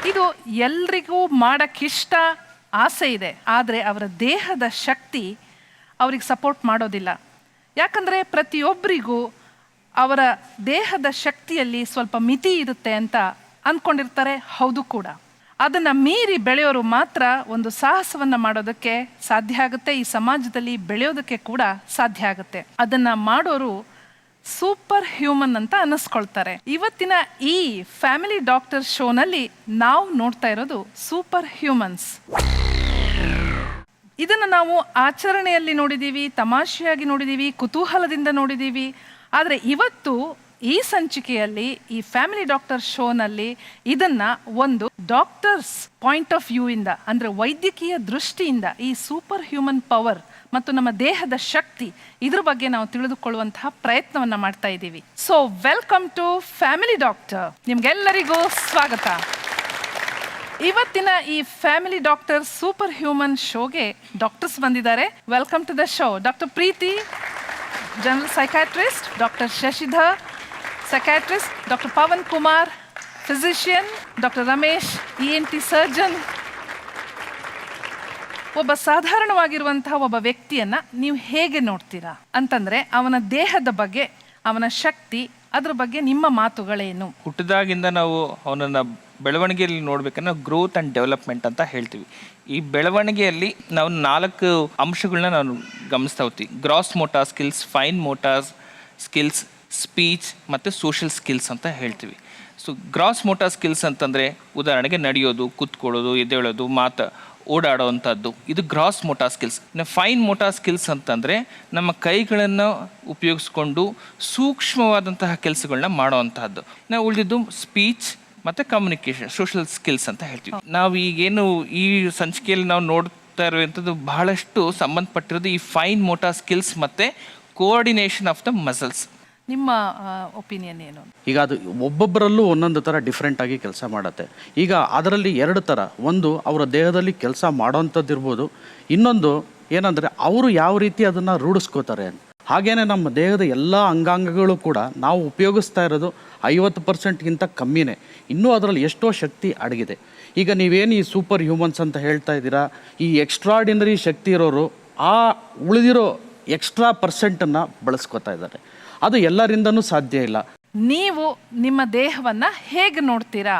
ಇದು ಎಲ್ರಿಗೂ ಮಾಡೋಕ್ಕಿಷ್ಟ, ಆಸೆ ಇದೆ. ಆದರೆ ಅವರ ದೇಹದ ಶಕ್ತಿ ಅವ್ರಿಗೆ ಸಪೋರ್ಟ್ ಮಾಡೋದಿಲ್ಲ. ಯಾಕಂದರೆ ಪ್ರತಿಯೊಬ್ಬರಿಗೂ ಅವರ ದೇಹದ ಶಕ್ತಿಯಲ್ಲಿ ಸ್ವಲ್ಪ ಮಿತಿ ಇರುತ್ತೆ ಅಂತ ಅಂದ್ಕೊಂಡಿರ್ತಾರೆ. ಹೌದು ಕೂಡ. ಅದನ್ನು ಮೀರಿ ಬೆಳೆಯೋರು ಮಾತ್ರ ಒಂದು ಸಾಹಸವನ್ನು ಮಾಡೋದಕ್ಕೆ ಸಾಧ್ಯ ಆಗುತ್ತೆ. ಈ ಸಮಾಜದಲ್ಲಿ ಬೆಳೆಯೋದಕ್ಕೆ ಕೂಡ ಸಾಧ್ಯ ಆಗುತ್ತೆ. ಅದನ್ನು ಮಾಡೋರು ಸೂಪರ್ ಹ್ಯೂಮನ್ ಅಂತ ಅನ್ನಿಸ್ಕೊಳ್ತಾರೆ. ಇವತ್ತಿನ ಈ ಫ್ಯಾಮಿಲಿ ಡಾಕ್ಟರ್ ಶೋನಲ್ಲಿ ನಾವು ನೋಡ್ತಾ ಇರೋದು ಸೂಪರ್ ಹ್ಯೂಮನ್ಸ್. ಇದನ್ನು ನಾವು ಆಚರಣೆಯಲ್ಲಿ ನೋಡಿದ್ದೀವಿ, ತಮಾಷೆಯಾಗಿ ನೋಡಿದ್ದೀವಿ, ಕುತೂಹಲದಿಂದ ನೋಡಿದ್ದೀವಿ. ಆದರೆ ಇವತ್ತು ಈ ಸಂಚಿಕೆಯಲ್ಲಿ, ಈ ಫ್ಯಾಮಿಲಿ ಡಾಕ್ಟರ್ ಶೋನಲ್ಲಿ ಇದನ್ನು ಒಂದು ಡಾಕ್ಟರ್ಸ್ ಪಾಯಿಂಟ್ ಆಫ್ ವ್ಯೂ ಇಂದ, ಅಂದರೆ ವೈದ್ಯಕೀಯ ದೃಷ್ಟಿಯಿಂದ ಈ ಸೂಪರ್ ಹ್ಯೂಮನ್ ಪವರ್ ಮತ್ತು ನಮ್ಮ ದೇಹದ ಶಕ್ತಿ, ಇದ್ರ ಬಗ್ಗೆ ನಾವು ತಿಳಿದುಕೊಳ್ಳುವಂತಹ ಪ್ರಯತ್ನವನ್ನು ಮಾಡ್ತಾ ಇದ್ದೀವಿ. So welcome to family doctor. ನಿಮ್ಗೆಲ್ಲರಿಗೂ ಸ್ವಾಗತ. ಇವತ್ತಿನ ಈ ಫ್ಯಾಮಿಲಿ ಡಾಕ್ಟರ್ ಸೂಪರ್ ಹ್ಯೂಮನ್ ಶೋಗೆ ಡಾಕ್ಟರ್ಸ್ ಬಂದಿದ್ದಾರೆ. Welcome to the show. Doctor Preethi, general psychiatrist, doctor Shashidhar, psychiatrist, doctor Pavan Kumar, physician, doctor Ramesh, ENT surgeon. ಒಬ್ಬ ಸಾಧಾರಣವಾಗಿರುವಂತಹ ಒಬ್ಬ ವ್ಯಕ್ತಿಯನ್ನ ನೀವು ಹೇಗೆ ನೋಡ್ತೀರಾ ಅಂತಂದ್ರೆ, ಅವನ ದೇಹದ ಬಗ್ಗೆ, ಅವನ ಶಕ್ತಿ, ಅದ್ರ ಬಗ್ಗೆ ನಿಮ್ಮ ಮಾತುಗಳೇನು? ಹುಟ್ಟಿದಾಗಿಂದ ನಾವು ಅವನನ್ನ ಬೆಳವಣಿಗೆಯಲ್ಲಿ ನೋಡ್ಬೇಕಂದ್ರೆ ಗ್ರೋತ್ ಆ್ಯಂಡ್ ಡೆವಲಪ್ಮೆಂಟ್ ಅಂತ ಹೇಳ್ತೀವಿ. ಈ ಬೆಳವಣಿಗೆಯಲ್ಲಿ ನಾವು 4 ಅಂಶಗಳನ್ನ ನಾವು ಗಮನಿಸ್ತಾ ಹೋಗ್ತೀವಿ. Gross motor skills, fine motor skills, speech ಮತ್ತು ಸೋಷಿಯಲ್ ಸ್ಕಿಲ್ಸ್ ಅಂತ ಹೇಳ್ತೀವಿ. ಸೊ ಗ್ರಾಸ್ ಮೋಟಾರ್ ಸ್ಕಿಲ್ಸ್ ಅಂತಂದರೆ ಉದಾಹರಣೆಗೆ ನಡೆಯೋದು, ಕೂತ್ಕೊಳ್ಳೋದು, ಎದ್ದೇಳೋದು, ಓಡಾಡೋವಂಥದ್ದು, ಇದು ಗ್ರಾಸ್ ಮೋಟಾರ್ ಸ್ಕಿಲ್ಸ್. ಇನ್ನು ಫೈನ್ ಮೋಟಾರ್ ಸ್ಕಿಲ್ಸ್ ಅಂತಂದರೆ ನಮ್ಮ ಕೈಗಳನ್ನು ಉಪಯೋಗಿಸ್ಕೊಂಡು ಸೂಕ್ಷ್ಮವಾದಂತಹ ಕೆಲಸಗಳನ್ನ ಮಾಡೋವಂತಹದ್ದು. ನಾವು ಉಳಿದಿದ್ದು ಸ್ಪೀಚ್ ಮತ್ತು ಕಮ್ಯುನಿಕೇಷನ್, ಸೋಷಿಯಲ್ ಸ್ಕಿಲ್ಸ್ ಅಂತ ಹೇಳ್ತೀವಿ. ನಾವು ಈಗೇನು ಈ ಸಂಚಿಕೆಯಲ್ಲಿ ನಾವು ನೋಡ್ತಾ ಇರುವಂಥದ್ದು ಬಹಳಷ್ಟು ಸಂಬಂಧಪಟ್ಟಿರೋದು ಈ ಫೈನ್ ಮೋಟಾರ್ ಸ್ಕಿಲ್ಸ್ ಮತ್ತು ಕೋಆರ್ಡಿನೇಷನ್ ಆಫ್ ದ ಮಸಲ್ಸ್. ನಿಮ್ಮ ಒಪಿನಿಯನ್ ಏನು? ಈಗ ಅದು ಒಬ್ಬೊಬ್ಬರಲ್ಲೂ ಒಂದೊಂದು ಥರ ಡಿಫ್ರೆಂಟ್ ಆಗಿ ಕೆಲಸ ಮಾಡುತ್ತೆ. ಈಗ ಅದರಲ್ಲಿ 2 ಥರ. ಒಂದು ಅವರ ದೇಹದಲ್ಲಿ ಕೆಲಸ ಮಾಡೋವಂಥದ್ದು ಇರ್ಬೋದು, ಇನ್ನೊಂದು ಏನಂದರೆ ಅವರು ಯಾವ ರೀತಿ ಅದನ್ನು ರೂಢಿಸ್ಕೋತಾರೆ. ಹಾಗೇನೆ ನಮ್ಮ ದೇಹದ ಎಲ್ಲ ಅಂಗಾಂಗಗಳು ಕೂಡ ನಾವು ಉಪಯೋಗಿಸ್ತಾ ಇರೋದು 50%ಗಿಂತ ಕಮ್ಮಿನೇ. ಇನ್ನೂ ಅದರಲ್ಲಿ ಎಷ್ಟೋ ಶಕ್ತಿ ಅಡಗಿದೆ. ಈಗ ನೀವೇನು ಈ ಸೂಪರ್ ಹ್ಯೂಮನ್ಸ್ ಅಂತ ಹೇಳ್ತಾ ಇದ್ದೀರಾ, ಈ ಎಕ್ಸ್ಟ್ರಾಡಿನರಿ ಶಕ್ತಿ ಇರೋರು ಆ ಉಳಿದಿರೋ ಎಕ್ಸ್ಟ್ರಾ ಪರ್ಸೆಂಟನ್ನು ಬಳಸ್ಕೋತಾ ಇದ್ದಾರೆ. ಅದು ಎಲ್ಲರಿಂದನೂ ಸಾಧ್ಯ ಇಲ್ಲ. ನೀವು ನಿಮ್ಮ ದೇಹವನ್ನ ಹೇಗೆ ನೋಡ್ತೀರಾ?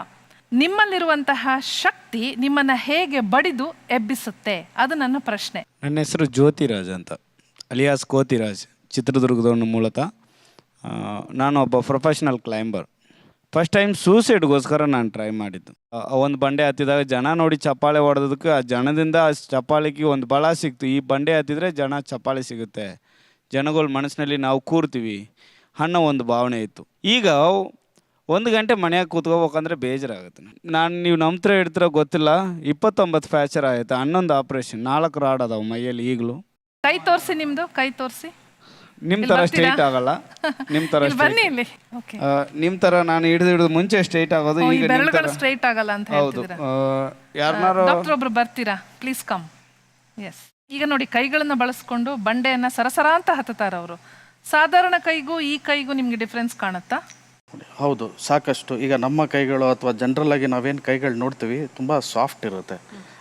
ನಿಮ್ಮಲ್ಲಿರುವಂತಹ ಶಕ್ತಿ ನಿಮ್ಮನ್ನ ಹೇಗೆ ಬಡಿದು ಎಬ್ಬಿಸುತ್ತೆ? ಅದು ನನ್ನ ಪ್ರಶ್ನೆ. ನನ್ನ ಹೆಸರು ಜ್ಯೋತಿರಾಜ್ ಅಂತ, ಅಲಿಯಾಸ್ ಕೋತಿರಾಜ್, ಚಿತ್ರದುರ್ಗದವನು ಮೂಲತಃ. ನಾನು ಒಬ್ಬ ಪ್ರೊಫೆಷನಲ್ ಕ್ಲೈಂಬರ್. ಫಸ್ಟ್ ಟೈಮ್ ಸೂಸೈಡ್ಗೋಸ್ಕರ ನಾನು ಟ್ರೈ ಮಾಡಿದ್ದು. ಒಂದು ಬಂಡೆ ಹತ್ತಿದಾಗ ಜನ ನೋಡಿ ಚಪ್ಪಾಳೆ ಹೊಡೆದಕ್ಕೆ ಆ ಜನದಿಂದ ಆ ಚಪ್ಪಾಳಿಗೆ ಒಂದು ಬಲ ಸಿಕ್ತು. ಈ ಬಂಡೆ ಹತ್ತಿದ್ರೆ ಜನ ಚಪ್ಪಾಳೆ ಸಿಗುತ್ತೆ, ಜನಗಳ ಮನಸ್ಸಿನಲ್ಲಿ ನಾವು ಕೂರ್ತೀವಿ ಅನ್ನೋ ಒಂದು ಭಾವನೆ ಇತ್ತು. ಈಗ 1 ಗಂಟೆ ಮನೆಯಾಗ ಕೂತ್ಕೋಬೇಕಂದ್ರೆ ಬೇಜಾರಾಗುತ್ತೆ. ನೀವು ನಂಬ್ತರ ಇಡ್ತಿರೋ ಗೊತ್ತಿಲ್ಲ, 29 ಫ್ರ್ಯಾಕ್ಚರ್ ಆಯಿತು, 11 ಆಪ್ರೇಷನ್, 4 ರಾಡ್ ಅದಾವ ಮೈಯಲ್ಲಿ. ಈಗಲೂ ಕೈ ತೋರಿಸಿ, ನಿಮ್ದು ಕೈ ತೋರಿಸಿ. ನಿಮ್ಮ ಥರ ಸ್ಟ್ರೈಟ್ ಆಗಲ್ಲ, ನಿಮ್ಮ ಥರ ನಿಮ್ಮ ಥರ ನಾನು ಹಿಡಿದು ಮುಂಚೆ ಸ್ಟ್ರೈಟ್ ಆಗೋದು, ಈಗ ಸ್ಟ್ರೈಟ್ ಆಗಲ್ಲ ಅಂತ ಹೌದು. ಯಾರನ್ನಾರು ಡಾಕ್ಟರ್ ಒಬ್ರು ಬರ್ತೀರಾ? Please come. ಎಸ್. ಈಗ ನೋಡಿ, ಕೈಗಳನ್ನ ಬಳಸ್ಕೊಂಡು ಬಂಡೆಯನ್ನ ಸರಸರ ಅಂತ ಹತ್ತಾರ ಅವರು. ಸಾಧಾರಣ ಕೈಗೂ ಈ ಕೈಗೂ ನಿಮ್ಗೆ ಡಿಫ್ರೆನ್ಸ್ ಕಾಣುತ್ತಾ? ಹೌದು, ಸಾಕಷ್ಟು. ಈಗ ನಮ್ಮ ಕೈಗಳು ಅಥವಾ ಜನರಲ್ ಆಗಿ ನಾವೇನು ಕೈಗಳು ನೋಡ್ತೀವಿ ತುಂಬ ಸಾಫ್ಟ್ ಇರುತ್ತೆ,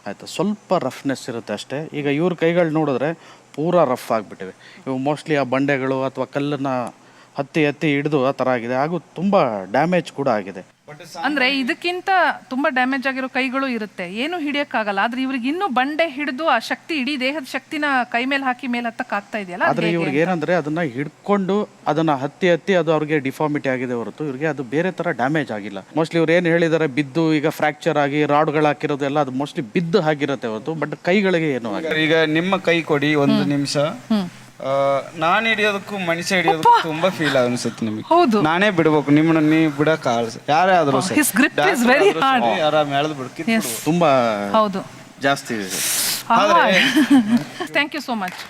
ಆಯಿತಾ, ಸ್ವಲ್ಪ ರಫ್ನೆಸ್ ಇರುತ್ತೆ ಅಷ್ಟೇ. ಈಗ ಇವ್ರ ಕೈಗಳು ನೋಡಿದ್ರೆ ಪೂರಾ ರಫ್ ಆಗಿಬಿಟ್ಟಿವೆ. ಇವು ಮೋಸ್ಟ್ಲಿ ಆ ಬಂಡೆಗಳು ಅಥವಾ ಕಲ್ಲನ್ನು ಹತ್ತಿ ಹಿಡಿದು ಆ ಥರ ಆಗಿದೆ, ಹಾಗೂ ತುಂಬ ಡ್ಯಾಮೇಜ್ ಕೂಡ ಆಗಿದೆ. ಅಂದ್ರೆ ಇದಕ್ಕಿಂತ ತುಂಬಾ ಡ್ಯಾಮೇಜ್ ಆಗಿರೋ ಕೈಗಳು ಇರುತ್ತೆ, ಏನು ಹಿಡಿಯಕ್ಕಾಗಲ್ಲ. ಆದ್ರೆ ಇವ್ರಿಗೆ ಇನ್ನೂ ಬಂಡೆ ಹಿಡಿದು ಆ ಶಕ್ತಿ, ಇಡೀ ದೇಹದ ಶಕ್ತಿನ ಕೈ ಮೇಲೆ ಹಾಕಿ ಮೇಲೆ ಹತ್ತಕ್ ಆಗ್ತಾ ಇದೆಯಲ್ಲ. ಆದರೆ ಇವ್ರಿಗೆ ಏನಂದ್ರೆ ಅದನ್ನ ಹಿಡ್ಕೊಂಡು ಅದನ್ನ ಹತ್ತಿ ಅದು ಅವ್ರಿಗೆ ಡಿಫಾರ್ಮಿಟಿ ಆಗಿದೆ ಹೊರತು ಇವ್ರಿಗೆ ಅದು ಬೇರೆ ತರ ಡ್ಯಾಮೇಜ್ ಆಗಿಲ್ಲ. ಮೋಸ್ಟ್ಲಿ ಇವ್ರು ಏನು ಹೇಳಿದ್ದಾರೆ, ಬಿದ್ದು ಈಗ ಫ್ರಾಕ್ಚರ್ ಆಗಿ ರಾಡ್ಗಳು ಹಾಕಿರೋದೆಲ್ಲ ಅದು ಮೋಸ್ಟ್ಲಿ ಬಿದ್ದು ಆಗಿರುತ್ತೆ ಹೊರತು ಬಟ್ ಕೈಗಳಿಗೆ ಏನು ಆಗಿದೆ. ಈಗ ನಿಮ್ಮ ಕೈ ಕೊಡಿ ಒಂದು ನಿಮಿಷ. ನಾನು ಹಿಡಿಯೋದಕ್ಕೂ ಮನುಷ್ಯ ಹಿಡಿಯೋದಕ್ಕೂ ತುಂಬಾ ಫೀಲ್ ಅನ್ಸುತ್ತೆ ನಿಮಗೆ. ಹೌದು, ನಾನೇ ಬಿಡ್ಬೇಕು, ನಿಮ್ಮನ್ನ ನೀವು ಬಿಡಕ್ ಯಾರೇ ಆದ್ರೂ His grip is very hard. ಆರಾಮ್ ಎಳೆದು ಬಿಡ್ಕಿತ್ತು. Yes. ತುಂಬಾ ಹೌದು, ಜಾಸ್ತಿ ಇದೆ. Thank you so much.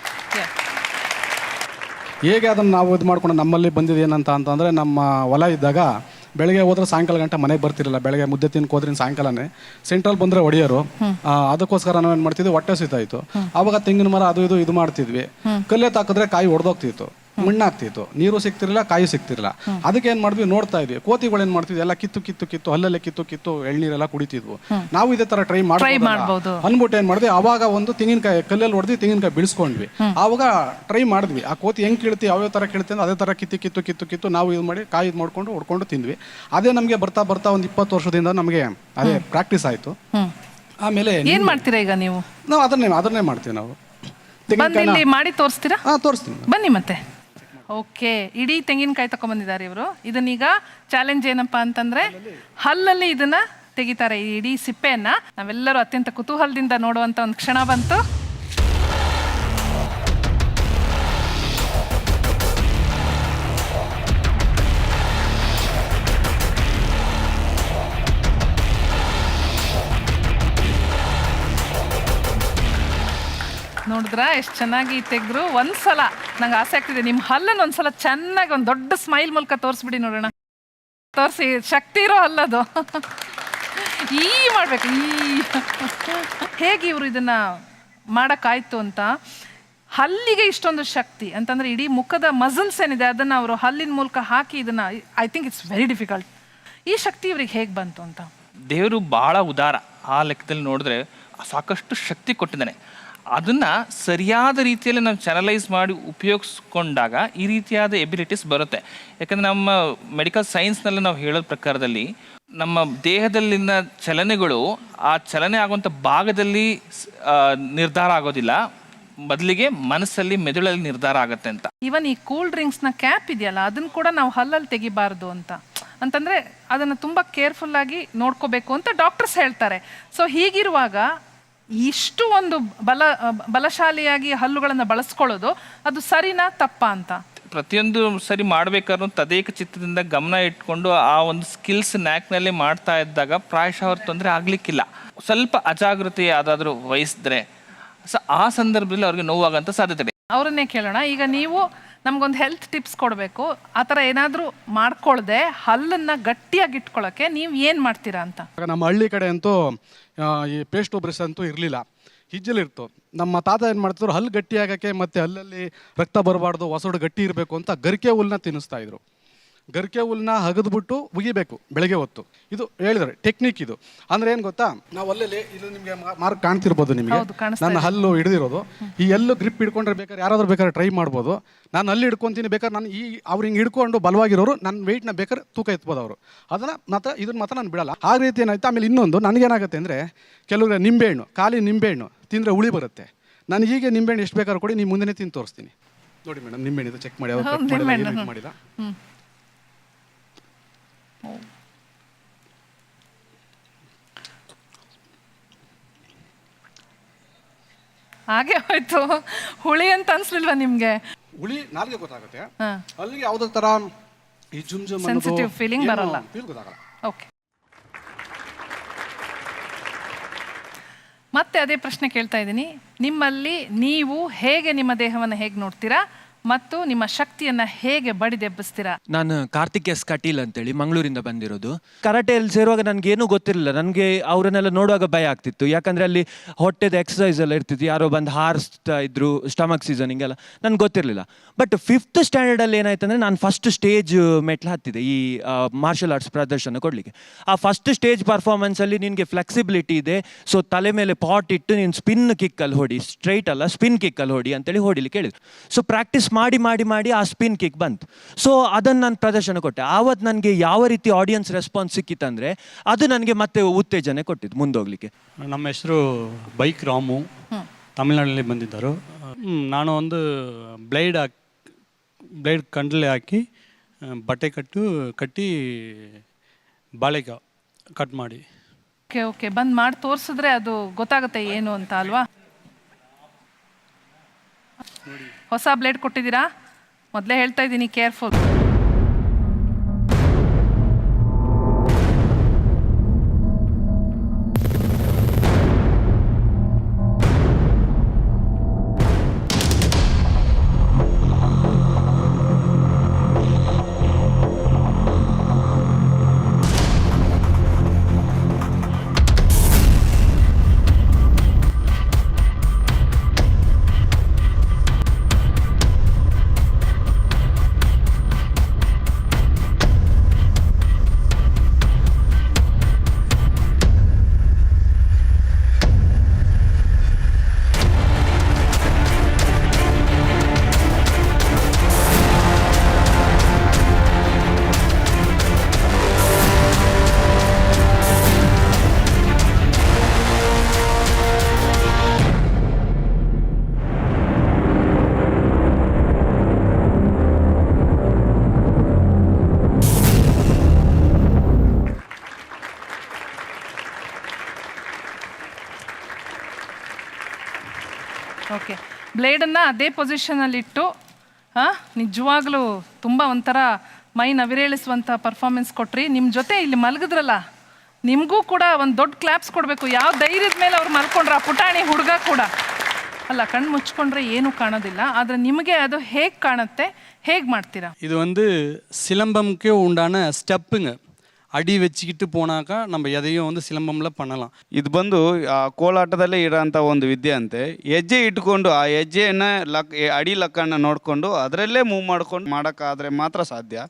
ಹೇಗೆ ಅದನ್ನು ನಾವು ಇದು ಮಾಡ್ಕೊಂಡು ನಮ್ಮಲ್ಲಿ ಬಂದಿದೆ ಏನಂತ ಅಂತಂದರೆ, ನಮ್ಮ ಹೊಲ ಇದ್ದಾಗ ಬೆಳಗ್ಗೆ ಹೋದ್ರೆ ಸಾಯಂಕಾಲ ಗಂಟೆ ಮನೆಗೆ ಬರ್ತಿರಲಿಲ್ಲ. ಬೆಳಗ್ಗೆ ಮುದ್ದೆ ತಿನ್ಕ ಹೋದ್ರಿಂದ ಸಾಯಂಕಾಲನೇ ಸೆಂಟ್ರಲ್ ಬಂದರೆ ಹೊಡೆಯೋರು. ಅದಕ್ಕೋಸ್ಕರ ನಾವೇನು ಮಾಡ್ತಿದ್ವಿ, ಹೊಟ್ಟೆ ಸಿತಾಯಿತು. ಆವಾಗ ತೆಂಗಿನ ಮರ ಅದು ಇದು ಮಾಡ್ತಿದ್ವಿ. ಕಲ್ಲೆ ತಾಕಿದ್ರೆ ಕಾಯಿ ಹೊಡೆದೋಗ್ತಿತ್ತು, ಮಣ್ಣಾಗ್ತಿತ್ತು, ನೀರು ಸಿಗ್ತಿರಲಿಲ್ಲ, ಕಾಯಿ ಸಿಗ್ತಿರಲಿಲ್ಲ. ಅದಕ್ಕೆ ಏನು ಮಾಡಿದ್ವಿ, ನೋಡ್ತಾ ಇದ್ವಿ ಕೋತಿಗಳು ಏನು ಮಾಡ್ತಿದ್ವಿ, ಎಲ್ಲ ಕಿತ್ತು ಹಲ್ಲಲ್ಲೇ ಕಿತ್ತು ಎಳ್ನೀರೆಲ್ಲ ಕುಡಿತಿದ್ವು. ನಾವು ಇದೇ ಥರ ಟ್ರೈ ಮಾಡ್ಬೋದು ಅಂದ್ಬಿಟ್ಟು ಏನು ಮಾಡಿದ್ವಿ, ಆವಾಗ ಒಂದು ತೆಂಗಿನಕಾಯಿ ಕಲ್ಲಲ್ಲಿ ಹೊಡೆದು ತೆಂಗಿನಕಾಯಿ ಬಿಡಿಸ್ಕೊಂಡ್ವಿ. ಆವಾಗ ಟ್ರೈ ಮಾಡಿದ್ವಿ, ಆ ಕೋತಿ ಹೆಂಗೆ ಕೀಳ್ತಿ ಯಾವ ಥರ ಕೀಳ್ತಿ ಅಂದ್ರೆ ಅದೇ ಥರ ಕಿತ್ತು ನಾವು ಇದು ಮಾಡಿ ಕಾಯಿ ಇದು ಮಾಡ್ಕೊಂಡು ಹೊಡ್ಕೊಂಡು ತಿಂದ್ವಿ. ಅದೇ ನಮಗೆ ಬರ್ತಾ ಒಂದು 20 ವರ್ಷದಿಂದ ನಮಗೆ ಅದೇ ಪ್ರಾಕ್ಟೀಸ್ ಆಯಿತು. ಆಮೇಲೆ ಏನ್ ಮಾಡ್ತೀರಾ ಈಗ ನೀವು? ನಾವು ಅದನ್ನೇ ಮಾಡ್ತೀವಿ. ನಾವು ಬಂದಿಲ್ಲಿ ಮಾಡಿ ತೋರಿಸ್ತೀರಾ? ತೋರಿಸ್ತೀನಿ, ಬನ್ನಿ ಮತ್ತೆ. ಓಕೆ, ಇಡೀ ತೆಂಗಿನಕಾಯಿ ತಗೊಂಡ್ಬಂದಿದ್ದಾರೆ ಇವರು. ಇದನ್ನೀಗ ಚಾಲೆಂಜ್ ಏನಪ್ಪಾ ಅಂತಂದ್ರೆ, ಹಲ್ಲಲ್ಲಿ ಇದನ್ನ ತೆಗಿತಾರೆ, ಈ ಇಡೀ ಸಿಪ್ಪೆಯನ್ನ. ನಾವೆಲ್ಲರೂ ಅತ್ಯಂತ ಕುತೂಹಲದಿಂದ ನೋಡುವಂತ ಒಂದು ಕ್ಷಣ ಬಂತು. ನೋಡಿದ್ರ ಎಷ್ಟು ಚೆನ್ನಾಗಿ ತೆಗೆದ್ರು. ಒಂದ್ಸಲ ನಂಗೆ ಆಸೆ ಆಗ್ತಿದೆ, ನಿಮ್ಮ ಹಲ್ಲನ್ನು ಒಂದ್ಸಲ ಚೆನ್ನಾಗಿ ಒಂದು ದೊಡ್ಡ ಸ್ಮೈಲ್ ಮೂಲಕ ತೋರಿಸ್ಬಿಡಿ ನೋಡೋಣ. ತೋರಿಸಿ, ಶಕ್ತಿ ಇರೋ ಹಲ್ಲದು. ಈ ಮಾಡ್ಬೇಕು, ಹೇಗೆ ಇವರು ಇದನ್ನ ಮಾಡೋಕ್ಕಾಯ್ತು ಅಂತ. ಹಲ್ಲಿಗೆ ಇಷ್ಟೊಂದು ಶಕ್ತಿ ಅಂತಂದ್ರೆ, ಇಡೀ ಮುಖದ ಮಸಲ್ಸ್ ಏನಿದೆ ಅದನ್ನ ಅವರು ಹಲ್ಲಿನ ಮೂಲಕ ಹಾಕಿ ಇದನ್ನ, I think it's very difficult. ಈ ಶಕ್ತಿ ಇವ್ರಿಗೆ ಹೇಗೆ ಬಂತು ಅಂತ. ದೇವರು ಬಹಳ ಉದಾರ. ಆ ಲೆಕ್ಕದಲ್ಲಿ ನೋಡಿದ್ರೆ ಸಾಕಷ್ಟು ಶಕ್ತಿ ಕೊಟ್ಟಿದ್ದಾನೆ. ಅದನ್ನು ಸರಿಯಾದ ರೀತಿಯಲ್ಲಿ ನಾವು ಚಾನಲೈಸ್ ಮಾಡಿ ಉಪಯೋಗಿಸ್ಕೊಂಡಾಗ ಈ ರೀತಿಯಾದ ಎಬಿಲಿಟೀಸ್ ಬರುತ್ತೆ. ಯಾಕಂದರೆ ನಮ್ಮ ಮೆಡಿಕಲ್ ಸೈನ್ಸ್ನಲ್ಲಿ ನಾವು ಹೇಳೋ ಪ್ರಕಾರದಲ್ಲಿ ನಮ್ಮ ದೇಹದಲ್ಲಿನ ಚಲನೆಗಳು ಆ ಚಲನೆ ಆಗುವಂಥ ಭಾಗದಲ್ಲಿ ನಿರ್ಧಾರ ಆಗೋದಿಲ್ಲ, ಬದಲಿಗೆ ಮನಸ್ಸಲ್ಲಿ, ಮೆದುಳಲ್ಲಿ ನಿರ್ಧಾರ ಆಗುತ್ತೆ ಅಂತ. ಈವನ್ ಈ ಕೂಲ್ ಡ್ರಿಂಕ್ಸ್ನ ಕ್ಯಾಪ್ ಇದೆಯಲ್ಲ, ಅದನ್ನು ಕೂಡ ನಾವು ಹಲ್ಲಲ್ಲಿ ತೆಗಿಬಾರ್ದು ಅಂತಂದರೆ ಅದನ್ನು ತುಂಬ ಕೇರ್ಫುಲ್ಲಾಗಿ ನೋಡ್ಕೋಬೇಕು ಅಂತ ಡಾಕ್ಟರ್ಸ್ ಹೇಳ್ತಾರೆ. ಸೊ ಹೀಗಿರುವಾಗ ಇಷ್ಟು ಒಂದು ಬಲಶಾಲಿಯಾಗಿ ಹಲ್ಲುಗಳನ್ನು ಬಳಸ್ಕೊಳ್ಳೋದು ಅದು ಸರಿನಾ ತಪ್ಪಾ ಅಂತ? ಪ್ರತಿಯೊಂದು ಸರಿ ಮಾಡಬೇಕಾದ್ರೂ ತದೇಕ ಚಿತ್ತದಿಂದ ಗಮನ ಇಟ್ಕೊಂಡು ಆ ಒಂದು ಸ್ಕಿಲ್ಸ್ ನ್ಯಾಕ್ನಲ್ಲಿ ಮಾಡ್ತಾ ಇದ್ದಾಗ ಪ್ರಾಯಶಃ ಅವ್ರ ತೊಂದರೆ ಆಗಲಿಕ್ಕಿಲ್ಲ. ಸ್ವಲ್ಪ ಅಜಾಗೃತಿ ಯಾವುದಾದ್ರೂ ವಹಿಸಿದ್ರೆ ಆ ಸಂದರ್ಭದಲ್ಲಿ ಅವ್ರಿಗೆ ನೋವಾಗಂತ ಸಾಧ್ಯತೆ ಇದೆ. ಅವರನ್ನೇ ಕೇಳೋಣ. ಈಗ ನೀವು ನಮಗೊಂದು ಹೆಲ್ತ್ ಟಿಪ್ಸ್ ಕೊಡಬೇಕು, ಆ ಥರ ಏನಾದರೂ ಮಾಡ್ಕೊಳ್ದೆ ಹಲ್ಲನ್ನು ಗಟ್ಟಿಯಾಗಿ ಇಟ್ಕೊಳ್ಳೋಕ್ಕೆ ನೀವು ಏನು ಮಾಡ್ತೀರಾ ಅಂತ. ನಮ್ಮ ಹಳ್ಳಿ ಕಡೆ ಅಂತೂ ಈ ಪೇಸ್ಟ್ ಬ್ರಷ್ ಅಂತೂ ಇರಲಿಲ್ಲ, ಹಿಜ್ಜಲಿರ್ತು. ನಮ್ಮ ತಾತ ಏನು ಮಾಡ್ತಿದ್ರು, ಹಲ್ಲು ಗಟ್ಟಿ ಆಗೋಕ್ಕೆ ಮತ್ತು ಹಲ್ಲಲ್ಲಿ ರಕ್ತ ಬರಬಾರ್ದು, ಹೊಸಡು ಗಟ್ಟಿ ಇರಬೇಕು ಅಂತ ಗರಿಕೆ ಹುಲ್ಲನ್ನ ತಿನ್ನಿಸ್ತಾ ಇದ್ರು. ಗರಿಕೆ ಹುಲ್ಲನ್ನ ಹಗದ್ಬಿಟ್ಟು ಉಗಿಬೇಕು ಬೆಳಗ್ಗೆ ಹೊತ್ತು. ಇದು ಹೇಳಿದ್ರೆ ಟೆಕ್ನಿಕ್. ಇದು ಅಂದರೆ ಏನು ಗೊತ್ತಾ, ನಾವು ಅಲ್ಲಲ್ಲಿ ಇದು ನಿಮಗೆ ಮಾರ್ಕ್ ಕಾಣ್ತಿರ್ಬೋದು ನಿಮಗೆ, ನನ್ನ ಹಲ್ಲು ಹಿಡಿದಿರೋದು. ಈ ಹಲ್ಲು ಗ್ರಿಪ್ ಹಿಡ್ಕೊಂಡ್ರೆ ಬೇಕಾದ್ರೆ ಯಾರಾದ್ರೂ ಬೇಕಾದ್ರೆ ಟ್ರೈ ಮಾಡ್ಬೋದು. ನಾನು ಹಲ್ಲು ಹಿಡ್ಕೊತೀನಿ, ಬೇಕಾದ್ರೆ ನಾನು ಅವ್ರು ಹಿಂಗೆ ಹಿಡ್ಕೊಂಡು ಬಲವಾಗಿರೋರು ನನ್ನ ವೆಯ್ಟ್ನ ಬೇಕಾದ್ರೆ ತೂಕ ಎತ್ಬೋದು ಅವರು. ಅದನ್ನು ಇದನ್ನು ಮಾತ್ರ ನಾನು ಬಿಡಲ್ಲ. ಆ ರೀತಿ ಏನಾಯ್ತು. ಆಮೇಲೆ ಇನ್ನೊಂದು ನನಗೇನಾಗುತ್ತೆ ಅಂದರೆ, ಕೆಲವರು ನಿಂಬೆಹಣ್ಣು, ಖಾಲಿ ನಿಂಬೆಹಣ್ಣು ತಿಂದರೆ ಹುಳಿ ಬರುತ್ತೆ. ನಾನು ಹೀಗೆ ನಿಂಬೆಹಣ್ಣು ಎಷ್ಟು ಬೇಕಾದ್ರೂ ಕೊಡಿ, ನೀವು ಮುಂದೆ ತಿಂದು ತೋರಿಸ್ತೀನಿ. ನೋಡಿ ಮೇಡಮ್, ನಿಂಬೆಹಣ್ಣು ಚೆಕ್ ಮಾಡಿ, ಅವ್ರು ಮಾಡಿಲ್ಲ. ಹಾಗೆ ಹೋಯ್ತು. ಹುಳಿ ಅಂತ ಅನ್ಸ್ಲಿಲ್ವಾ ನಿಮ್ಗೆ? ಹುಳಿ ನಾಲ್ಗೆ ಗೊತ್ತಾಗುತ್ತೆ, ಅಲ್ಲಿಗೆ ಯಾವುದೇ ತರ ಈ ಜುಮ್ ಸೆನ್ಸಿಟಿವ್ ಫೀಲಿಂಗ್ ಬರಲ್ಲ. ಓಕೆ, ಮತ್ತೆ ಅದೇ ಪ್ರಶ್ನೆ ಕೇಳ್ತಾ ಇದ್ದೀನಿ. ನಿಮ್ಮಲ್ಲಿ ನೀವು ಹೇಗೆ ನಿಮ್ಮ ದೇಹವನ್ನು ಹೇಗೆ ನೋಡ್ತೀರಾ ಮತ್ತು ನಿಮ್ಮ ಶಕ್ತಿಯನ್ನ ಹೇಗೆ ಬಡಿದೆಬ್ಬಿಸ್ತೀರಾ? ನಾನು ಕಾರ್ತಿಕ್ ಎಸ್ ಕಟೀಲ್ ಅಂತೇಳಿ ಮಂಗಳೂರಿಂದ ಬಂದಿರೋದು. ಕರಾಟೆಯಲ್ಲಿ ಸೇರುವಾಗ ನನಗೇನು ಗೊತ್ತಿರಲಿಲ್ಲ. ನನಗೆ ಅವರನ್ನೆಲ್ಲ ನೋಡುವಾಗ ಭಯ ಆಗ್ತಿತ್ತು, ಯಾಕಂದರೆ ಅಲ್ಲಿ ಹೊಟ್ಟೆದ ಎಕ್ಸಸೈಸ್ ಎಲ್ಲ ಇರ್ತಿತ್ತು, ಯಾರೋ ಬಂದು ಹಾರಿಸ್ತಾ ಇದ್ರು, ಸ್ಟಮಕ್ ಸೀಸನಿಂಗ್ ಎಲ್ಲ ನನಗೆ ಗೊತ್ತಿರಲಿಲ್ಲ. ಬಟ್ 5th ಸ್ಟ್ಯಾಂಡರ್ಡಲ್ಲಿ ಏನಾಯ್ತು ಅಂದರೆ, ನಾನು ಫಸ್ಟ್ ಸ್ಟೇಜ್ ಮೆಟ್ಲು ಹತ್ತಿದೆ ಈ ಮಾರ್ಷಲ್ ಆರ್ಟ್ಸ್ ಪ್ರದರ್ಶನ ಕೊಡಲಿಕ್ಕೆ. ಆ ಫಸ್ಟ್ ಸ್ಟೇಜ್ ಪರ್ಫಾರ್ಮೆನ್ಸಲ್ಲಿ ನಿನಗೆ ಫ್ಲೆಕ್ಸಿಬಿಲಿಟಿ ಇದೆ, ಸೊ ತಲೆ ಮೇಲೆ ಪಾಟ್ ಇಟ್ಟು ನೀನು ಸ್ಪಿನ್ ಕಿಕ್ಕಲ್ಲಿ ಹೊಡಿ, ಸ್ಟ್ರೈಟ್ ಅಲ್ಲ ಸ್ಪಿನ್ ಕಿಕ್ಕಲ್ಲಿ ಹೊಡಿ ಅಂತೇಳಿ ಹೊಡಿಲಿಕ್ಕೆ ಹೇಳಿದ್ರು. ಸೊ ಪ್ರಾಕ್ಟೀಸ್ ಮಾಡಿ ಮಾಡಿ ಮಾಡಿ ಆ ಸ್ಪಿನ್ ಕಿಕ್ ಬಂತು. ಸೊ ಅದನ್ನು ನಾನು ಪ್ರದರ್ಶನ ಕೊಟ್ಟೆ. ಆವತ್ತು ನನಗೆ ಯಾವ ರೀತಿ ಆಡಿಯನ್ಸ್ ರೆಸ್ಪಾನ್ಸ್ ಸಿಕ್ಕಿತ್ತಂದರೆ ಅದು ನನಗೆ ಮತ್ತೆ ಉತ್ತೇಜನೆ ಕೊಟ್ಟಿದ್ದು ಮುಂದೋಗ್ಲಿಕ್ಕೆ. ನಮ್ಮ ಹೆಸರು ಬೈಕ್ ರಾಮು, ತಮಿಳ್ನಾಡಲ್ಲಿ ಬಂದಿದ್ದರು. ನಾನು ಒಂದು ಬ್ಲೇಡ್ ಕಂಡಲೆ ಹಾಕಿ ಬಟ್ಟೆ ಕಟ್ಟಿ ಬಾಳೆಕಾಯಿ ಕಟ್ ಮಾಡಿ. ಓಕೆ ಓಕೆ, ಬಂದು ಮಾಡಿ ತೋರಿಸಿದ್ರೆ ಅದು ಗೊತ್ತಾಗುತ್ತೆ ಏನು ಅಂತ ಅಲ್ವಾ? ಹೊಸ ಬ್ಲೇಡ್ ಕೊಟ್ಟಿದ್ದೀರಾ? ಮೊದಲೇ ಹೇಳ್ತಾ ಇದ್ದೀನಿ, ಕೇರ್ಫುಲ್. ಓಕೆ, ಬ್ಲೇಡನ್ನು ಅದೇ ಪೊಸಿಷನಲ್ಲಿಟ್ಟು ನಿಜವಾಗ್ಲೂ ತುಂಬ ಒಂಥರ ಮೈ ನವಿರೇಳಿಸುವಂಥ ಪರ್ಫಾರ್ಮೆನ್ಸ್ ಕೊಟ್ರಿ. ನಿಮ್ಮ ಜೊತೆ ಇಲ್ಲಿ ಮಲಗಿದ್ರಲ್ಲ, ನಿಮಗೂ ಕೂಡ ಒಂದು ದೊಡ್ಡ ಕ್ಲಾಪ್ಸ್ ಕೊಡಬೇಕು. ಯಾವ ಧೈರ್ಯದ ಮೇಲೆ ಅವ್ರು ಮಲ್ಕೊಂಡ್ರ ಆ ಪುಟಾಣಿ ಹುಡುಗ ಕೂಡ ಅಲ್ಲ. ಕಣ್ಣು ಮುಚ್ಕೊಂಡ್ರೆ ಏನೂ ಕಾಣೋದಿಲ್ಲ, ಆದರೆ ನಿಮಗೆ ಅದು ಹೇಗೆ ಕಾಣುತ್ತೆ, ಹೇಗೆ ಮಾಡ್ತೀರಾ? இது வந்து சிலம்பம்க்கு உண்டான ஸ்டெப்புங்க. ಅಡಿ வெச்சிக்கிட்டு போனாக்கா நம்ம எதையும் வந்து சிலம்பம்ல பண்ணலாம். ಇದು ಬಂದು ಆ ಕೋಲಾಟದಲ್ಲೇ ಇರೋಂಥ ಒಂದು ವಿದ್ಯೆ ಅಂತೆ. ಹೆಜ್ಜೆ ಇಟ್ಕೊಂಡು ಆ ಹೆಜ್ಜೆಯನ್ನು ಅಡಿ ಲೆಕ್ಕನ ನೋಡಿಕೊಂಡು ಅದರಲ್ಲೇ ಮೂವ್ ಮಾಡ್ಕೊಂಡು ಮಾಡೋಕ್ಕಾದ್ರೆ ಮಾತ್ರ ಸಾಧ್ಯ.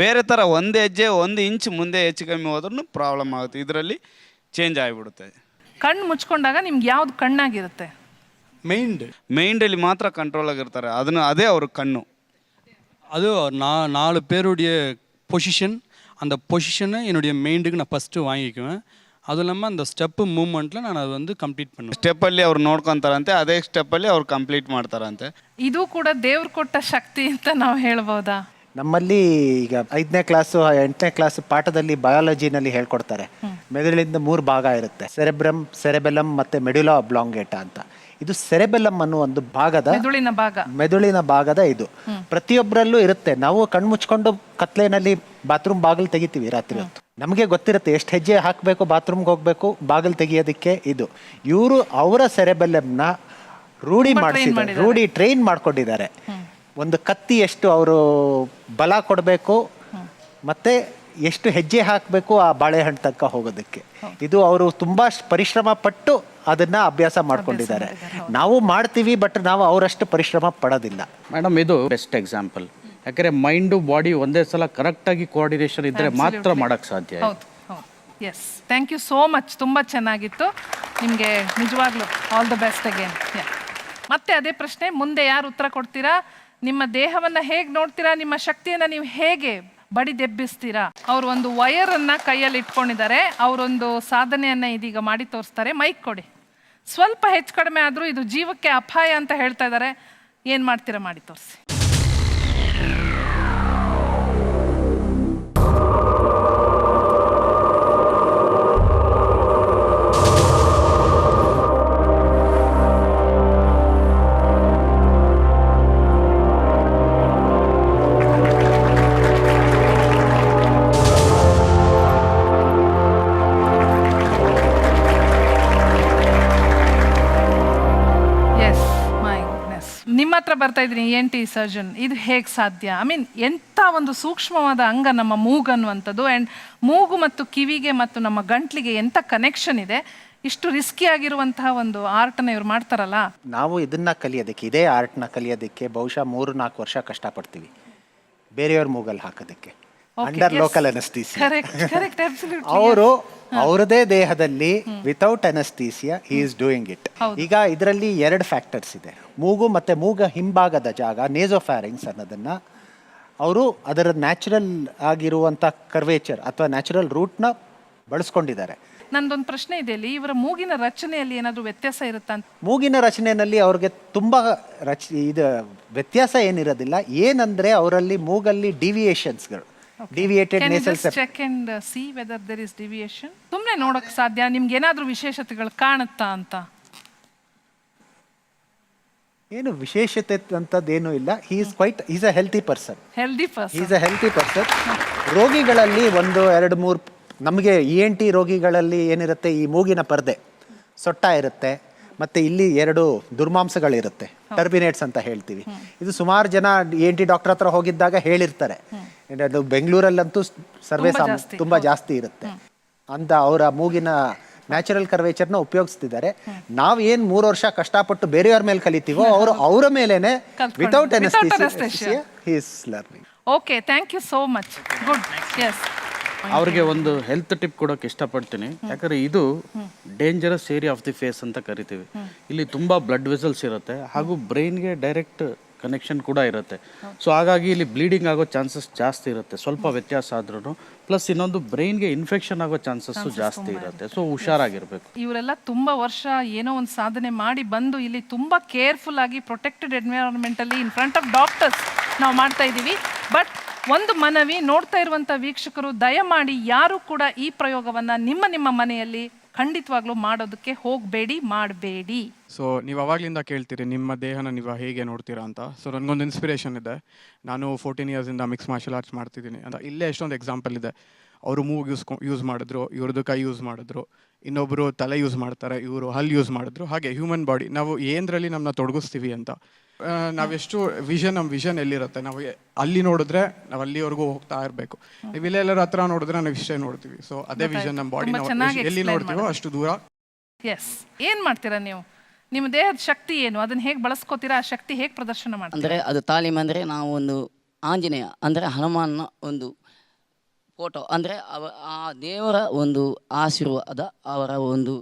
ಬೇರೆ ಥರ ಒಂದು ಹೆಜ್ಜೆ 1 ಇಂಚ್ ಮುಂದೆ ಹೆಚ್ಚು ಕಮ್ಮಿ ಹೋದ್ರೂ ಪ್ರಾಬ್ಲಮ್ ಆಗುತ್ತೆ, ಇದರಲ್ಲಿ ಆಗಿಬಿಡುತ್ತೆ. ಕಣ್ಣು ಮುಚ್ಕೊಂಡಾಗ ನಿಮ್ಗೆ ಯಾವ್ದು ಕಣ್ಣಾಗಿರುತ್ತೆ? ಮೈಂಡಲ್ಲಿ ಮಾತ್ರ ಕಂಟ್ರೋಲ್ ಆಗಿರ್ತಾರೆ, ಅದೇ ಅವ್ರ ಕಣ್ಣು. அது 4 பேருடைய பொசிஷன். அந்த பொசிஷனை என்னுடைய மைண்டுக்கு நான் ஃபஸ்ட்டு வாங்கிக்குவேன். அதுவும் இல்லாமல் அந்த ஸ்டெப்பு ಮೂವ್ಮೆಂಟ್ல ನಾನು ಅದು ಒಂದು ಕಂಪ್ಲೀಟ್ பண்ணுவேன். ಸ್ಟೆಪ್ಪಲ್ಲಿ ಅವ್ರು ನೋಡ್ಕೊತಾರಂತೆ, ಅದೇ ಸ್ಟೆಪ್ಪಲ್ಲಿ ಅವ್ರು ಕಂಪ್ಲೀಟ್ ಮಾಡ್ತಾರಂತೆ. ಇದು ಕೂಡ ದೇವ್ರು ಕೊಟ್ಟ ಶಕ್ತಿ ಅಂತ ನಾವು ಹೇಳ್ಬೋದಾ? ನಮ್ಮಲ್ಲಿ ಈಗ 5ನೇ ಕ್ಲಾಸು 8ನೇ ಕ್ಲಾಸ್ ಪಾಠದಲ್ಲಿ ಬಯಾಲಜಿನಲ್ಲಿ ಹೇಳ್ಕೊಡ್ತಾರೆ. ಮೆದುಳಿಂದ 3 ಭಾಗ ಇರುತ್ತೆ, ಸೆರೆಬ್ರಮ್, ಸೆರೆಬೆಲಮ್ ಮತ್ತು ಮೆಡುಲಾ ಅಬ್ಲಾಂಗೇಟ ಅಂತ. ಇದು ಸೆರೆಬೆಲಮ್ ಅನ್ನೋ ಒಂದು ಮೆದುಳಿನ ಭಾಗದ ಇದು ಪ್ರತಿಯೊಬ್ಬರಲ್ಲೂ ಇರುತ್ತೆ. ನಾವು ಕಣ್ಮುಚ್ಕೊಂಡು ಕತ್ಲೆನಲ್ಲಿ ಬಾತ್ರೂಮ್ ಬಾಗಿಲು ತೆಗಿತೀವಿ ರಾತ್ರಿ ಹೊತ್ತು. ನಮಗೆ ಗೊತ್ತಿರುತ್ತೆ ಎಷ್ಟು ಹೆಜ್ಜೆ ಹಾಕಬೇಕು, ಬಾತ್ರೂಮ್ಗೆ ಹೋಗ್ಬೇಕು, ಬಾಗಿಲು ತೆಗಿಯೋದಕ್ಕೆ. ಇದು ಇವರು ಅವರ ಸೆರೆಬೆಲಮ್ನ ಟ್ರೈನ್ ಮಾಡ್ಕೊಂಡಿದ್ದಾರೆ. ಒಂದು ಕತ್ತಿ ಎಷ್ಟು ಅವರು ಬಲ ಕೊಡಬೇಕು ಮತ್ತೆ ಎಷ್ಟು ಹೆಜ್ಜೆ ಹಾಕಬೇಕು ಆ ಬಾಳೆಹಣ್ಣು ತನಕ ಹೋಗೋದಕ್ಕೆ. ಇದು ಅವರು ತುಂಬಾ ಪರಿಶ್ರಮ ಪಟ್ಟು ಅದನ್ನ ಅಭ್ಯಾಸ ಮಾಡ್ಕೊಂಡಿದ್ದಾರೆ. ನಾವು ಮಾಡ್ತೀವಿ, ಬಟ್ ನಾವು ಅವರಷ್ಟು ಪರಿಶ್ರಮ ಪಡೋದಿಲ್ಲ. ಮೇಡಮ್, ಇದು ಬೆಸ್ಟ್ ಎಕ್ಸಾಂಪಲ್. ಯಾಕಂದರೆ ಮೈಂಡು ಬಾಡಿ ಒಂದೇ ಸಲ ಕರೆಕ್ಟಾಗಿ ಕೋಆರ್ಡಿನೇಷನ್ ಇದ್ದರೆ ಮಾತ್ರ ಮಾಡೋಕ್ಕೆ ಸಾಧ್ಯ. ಹೌದು ಹೌದು, yes, thank you so much. ತುಂಬ ಚೆನ್ನಾಗಿತ್ತು. ನಿಮಗೆ ನಿಜವಾಗ್ಲೂ ಆಲ್ ದ ಬೆಸ್ಟ್ ಅಗೇನ್. ಮತ್ತೆ ಅದೇ ಪ್ರಶ್ನೆ, ಮುಂದೆ ಯಾರು ಉತ್ತರ ಕೊಡ್ತೀರಾ? ನಿಮ್ಮ ದೇಹವನ್ನು ಹೇಗೆ ನೋಡ್ತೀರಾ? ನಿಮ್ಮ ಶಕ್ತಿಯನ್ನು ನೀವು ಹೇಗೆ ಬಡಿದೆಬ್ಬಿಸ್ತೀರಾ? ಅವರು ಒಂದು ವಯರನ್ನು ಕೈಯಲ್ಲಿ ಇಟ್ಕೊಂಡಿದ್ದಾರೆ. ಅವರೊಂದು ಸಾಧನೆಯನ್ನು ಇದೀಗ ಮಾಡಿ ತೋರಿಸ್ತಾರೆ. ಮೈಕ್ ಕೊಡಿ. ಸ್ವಲ್ಪ ಹೆಚ್ಚು ಕಡಿಮೆ ಆದರೂ ಇದು ಜೀವಕ್ಕೆ ಅಪಾಯ ಅಂತ ಹೇಳ್ತಾ ಇದ್ದಾರೆ. ಏನು ಮಾಡ್ತೀರಾ, ಮಾಡಿ ತೋರಿಸಿ. ನಿಮ್ಮ ಹತ್ರ ಬರ್ತಾ ಇದ್ದೀನಿ, ENT ಸರ್ಜನ್. ಇದು ಹೇಗೆ ಸಾಧ್ಯ? ಐ ಮೀನ್, ಎಂಥ ಒಂದು ಸೂಕ್ಷ್ಮವಾದ ಅಂಗ ನಮ್ಮ ಮೂಗು ಅನ್ನುವಂಥದ್ದು. ಆ್ಯಂಡ್ ಮೂಗು ಮತ್ತು ಕಿವಿಗೆ ಮತ್ತು ನಮ್ಮ ಗಂಟ್ಲಿಗೆ ಎಂಥ ಕನೆಕ್ಷನ್ ಇದೆ. ಇಷ್ಟು ರಿಸ್ಕಿ ಆಗಿರುವಂತಹ ಒಂದು ಆರ್ಟನ್ನ ಇವ್ರು ಮಾಡ್ತಾರಲ್ಲ. ನಾವು ಇದನ್ನ ಕಲಿಯೋದಕ್ಕೆ, ಇದೇ ಆರ್ಟ್ನ ಕಲಿಯೋದಕ್ಕೆ ಬಹುಶಃ 3-4 ವರ್ಷ ಕಷ್ಟಪಡ್ತೀವಿ ಬೇರೆಯವ್ರ ಮೂಗಲ್ಲಿ ಹಾಕೋದಕ್ಕೆ. Under local ಅನಸ್ತೀಸಿಯಾ. ಅವರು ಅವರದೇ ದೇಹದಲ್ಲಿ without ಅನಸ್ತೀಸಿಯಾ he is doing it. ಈಗ ಇದರಲ್ಲಿ 2 ಫ್ಯಾಕ್ಟರ್ಸ್ ಇದೆ. ಮೂಗು ಮತ್ತು ಮೂಗ ಹಿಂಭಾಗದ ಜಾಗ ನೇಸೋಫ್ಯಾರಿಂಗ್ಸ್ ಅನ್ನೋದನ್ನು ಅವರು ಅದರ ನ್ಯಾಚುರಲ್ ಆಗಿರುವಂಥ ಕರ್ವೇಚರ್ ಅಥವಾ ನ್ಯಾಚುರಲ್ ರೂಟ್ನ ಬಳಸ್ಕೊಂಡಿದ್ದಾರೆ. ನಂದೊಂದು ಪ್ರಶ್ನೆ ಇದೆ ಇಲ್ಲಿ, ಇವರ ಮೂಗಿನ ರಚನೆಯಲ್ಲಿ ಏನಾದರೂ ವ್ಯತ್ಯಾಸ ಇರುತ್ತಾ ಅಂತ? ಮೂಗಿನ ರಚನೆಯಲ್ಲಿ ಅವ್ರಿಗೆ ತುಂಬ ಇದು ವ್ಯತ್ಯಾಸ ಏನಿರೋದಿಲ್ಲ. ಏನಂದರೆ ಅವರಲ್ಲಿ ಮೂಗಲ್ಲಿ ಡಿವಿಯೇಷನ್ಸ್ಗಳು, deviated nasal check and see whether there is deviation. ಸುಮ್ಮನೆ ನೋಡೋಕೆ ಸಾಧ್ಯ, ನಿಮ್ಗೆ ಏನಾದರೂ ವಿಶೇಷತೆಗಳು ಕಾಣುತ್ತಾ ಅಂತ? ಏನು ವಿಶೇಷತೆ ಅಂತದ್ದೇನೂ ಇಲ್ಲ. Is a healthy person. Is a healthy person. ರೋಗಿಗಳಲ್ಲಿ 1, 2, 3 ನಮಗೆ ENT ರೋಗಿಗಳಲ್ಲಿ ಏನಿರುತ್ತೆ, ಈ ಮೂಗಿನ ಪರ್ದೆ ಸೊಟ್ಟ ಇರುತ್ತೆ ಮತ್ತು ಇಲ್ಲಿ 2 ದುರ್ಮಾಂಸಗಳಿರುತ್ತೆ, ಟರ್ಬಿನೇಟ್ಸ್ ಅಂತ ಹೇಳ್ತೀವಿ. ಇದು ಸುಮಾರು ಜನ ENT ಡಾಕ್ಟರ್ ಹತ್ರ ಹೋಗಿದ್ದಾಗ ಹೇಳಿರ್ತಾರೆ. ಅದು ಬೆಂಗಳೂರಲ್ಲಂತೂ ಸರ್ವೇ ತುಂಬ ಜಾಸ್ತಿ ಇರುತ್ತೆ ಅಂತ. ಅವರ ಮೂಗಿನ ನ್ಯಾಚುರಲ್ ಕರ್ವೇಚರ್ನ ಉಪಯೋಗಿಸ್ತಿದ್ದಾರೆ. ನಾವು ಏನು 3 ವರ್ಷ ಕಷ್ಟಪಟ್ಟು ಬೇರೆಯವ್ರ ಮೇಲೆ ಕಲಿತೀವೋ ಅವರು ಅವರ ಮೇಲೇನೆ without anaesthesia he is learning. Okay, thank you so much. Good. Yes, ಅವ್ರಿಗೆ ಒಂದು ಹೆಲ್ತ್ ಟಿಪ್ ಕೊಡೋಕೆ ಇಷ್ಟಪಡ್ತೀನಿ. ಯಾಕಂದರೆ ಇದು dangerous area of the face ಅಂತ ಕರಿತೀವಿ. ಇಲ್ಲಿ ತುಂಬ ಬ್ಲಡ್ ವೆಸಲ್ಸ್ ಇರುತ್ತೆ ಹಾಗೂ ಬ್ರೈನ್ಗೆ ಡೈರೆಕ್ಟ್ ಕನೆಕ್ಷನ್ ಕೂಡ ಇರುತ್ತೆ. ಸೊ ಹಾಗಾಗಿ ಇಲ್ಲಿ ಬ್ಲೀಡಿಂಗ್ ಆಗೋ ಚಾನ್ಸಸ್ ಜಾಸ್ತಿ ಇರುತ್ತೆ, ಸ್ವಲ್ಪ ವ್ಯತ್ಯಾಸ ಆದ್ರೂ. ಪ್ಲಸ್ ಇನ್ನೊಂದು ಬ್ರೈನ್ಗೆ ಇನ್ಫೆಕ್ಷನ್ ಆಗೋ ಚಾನ್ಸಸ್ಸು ಜಾಸ್ತಿ ಇರುತ್ತೆ. ಸೊ ಹುಷಾರಾಗಿರ್ಬೇಕು. ಇವರೆಲ್ಲ ತುಂಬ ವರ್ಷ ಏನೋ ಒಂದು ಸಾಧನೆ ಮಾಡಿ ಬಂದು ಇಲ್ಲಿ ತುಂಬ ಕೇರ್ಫುಲ್ ಆಗಿ ಪ್ರೊಟೆಕ್ಟೆಡ್ ಎನ್ವಿರಾನ್ಮೆಂಟಲ್ಲಿ ಇನ್ ಫ್ರಂಟ್ ಆಫ್ ಡಾಕ್ಟರ್ಸ್ ನಾವು ಮಾಡ್ತಾ ಇದ್ದೀವಿ. ಬಟ್ ಒಂದು ಮನವಿ, ನೋಡ್ತಾ ಇರುವಂಥ ವೀಕ್ಷಕರು, ದಯಮಾಡಿ ಯಾರು ಕೂಡ ಈ ಪ್ರಯೋಗವನ್ನು ನಿಮ್ಮ ಮನೆಯಲ್ಲಿ ಖಂಡಿತವಾಗ್ಲೂ ಮಾಡೋದಕ್ಕೆ ಹೋಗಬೇಡಿ, ಮಾಡಬೇಡಿ. ಸೊ ನೀವು ಅವಾಗಲಿಂದ ಕೇಳ್ತೀರಿ ನಿಮ್ಮ ದೇಹನ ನೀವು ಹೇಗೆ ನೋಡ್ತೀರಾ ಅಂತ. ಸೊ ನನಗೊಂದು ಇನ್ಸ್ಪಿರೇಷನ್ ಇದೆ. ನಾನು 14 ಇಯರ್ಸಿಂದ ಮಿಕ್ಸ್ ಮಾರ್ಷಲ್ ಆರ್ಟ್ಸ್ ಮಾಡ್ತಿದ್ದೀನಿ ಅಂತ. ಇಲ್ಲೇ ಎಷ್ಟೊಂದು ಎಕ್ಸಾಂಪಲ್ ಇದೆ. ಅವರು ಮೂಗು ಯೂಸ್ ಮಾಡಿದ್ರು, ಇವ್ರದ್ದು ಕೈ ಯೂಸ್ ಮಾಡಿದ್ರು, ಇನ್ನೊಬ್ಬರು ತಲೆ ಯೂಸ್ ಮಾಡ್ತಾರೆ, ಇವರು ಹಲ್ಲು ಯೂಸ್ ಮಾಡಿದ್ರು. ಹಾಗೆ ಹ್ಯೂಮನ್ ಬಾಡಿ ನಾವು ಏನರಲ್ಲಿ ನಮ್ಮನ್ನ ತೊಡಗಿಸ್ತೀವಿ ಅಂತ. ನಾವೆಷ್ಟು ನಮ್ಮ ವಿಷನ್ ಎಲ್ಲಿರುತ್ತೆ, ನಾವು ಅಲ್ಲಿ ನೋಡಿದ್ರೆ ನಾವು ಅಲ್ಲಿವರೆಗೂ ಹೋಗ್ತಾ ಇರಬೇಕು. ನೀವು ಇಲ್ಲೆಲ್ಲರ ಹತ್ರ ನೋಡಿದ್ರೆ ನಾವು ಇಷ್ಟೇ ನೋಡ್ತೀವಿ. ಸೊ ಅದೇ ವಿಷನ್ ನಮ್ಮ ಬಾಡಿ, ನಾವು ಎಲ್ಲಿ ನೋಡ್ತೀವೋ ಅಷ್ಟು ದೂರ. ಎಸ್, ಏನು ಮಾಡ್ತೀರಾ ನೀವು? ನಿಮ್ಮ ದೇಹದ ಶಕ್ತಿ ಏನು, ಅದನ್ನ ಹೇಗೆ ಬಳಸ್ಕೋತೀರಾ? ಆ ಶಕ್ತಿ ಹೇಗೆ ಪ್ರದರ್ಶನ ಮಾಡ್ತೀರಾ? ಅಂದರೆ ಅದು ತಾಲೀಮ್ ಅಂದರೆ ನಾವು ಒಂದು ಆಂಜನೇಯ ಅಂದರೆ ಹನುಮಾನ್ನ ಒಂದು ಫೋಟೋ, ಅಂದರೆ ಆ ದೇವರ ಒಂದು ಆಶೀರ್ವಾದ, ಅವರ ಒಂದು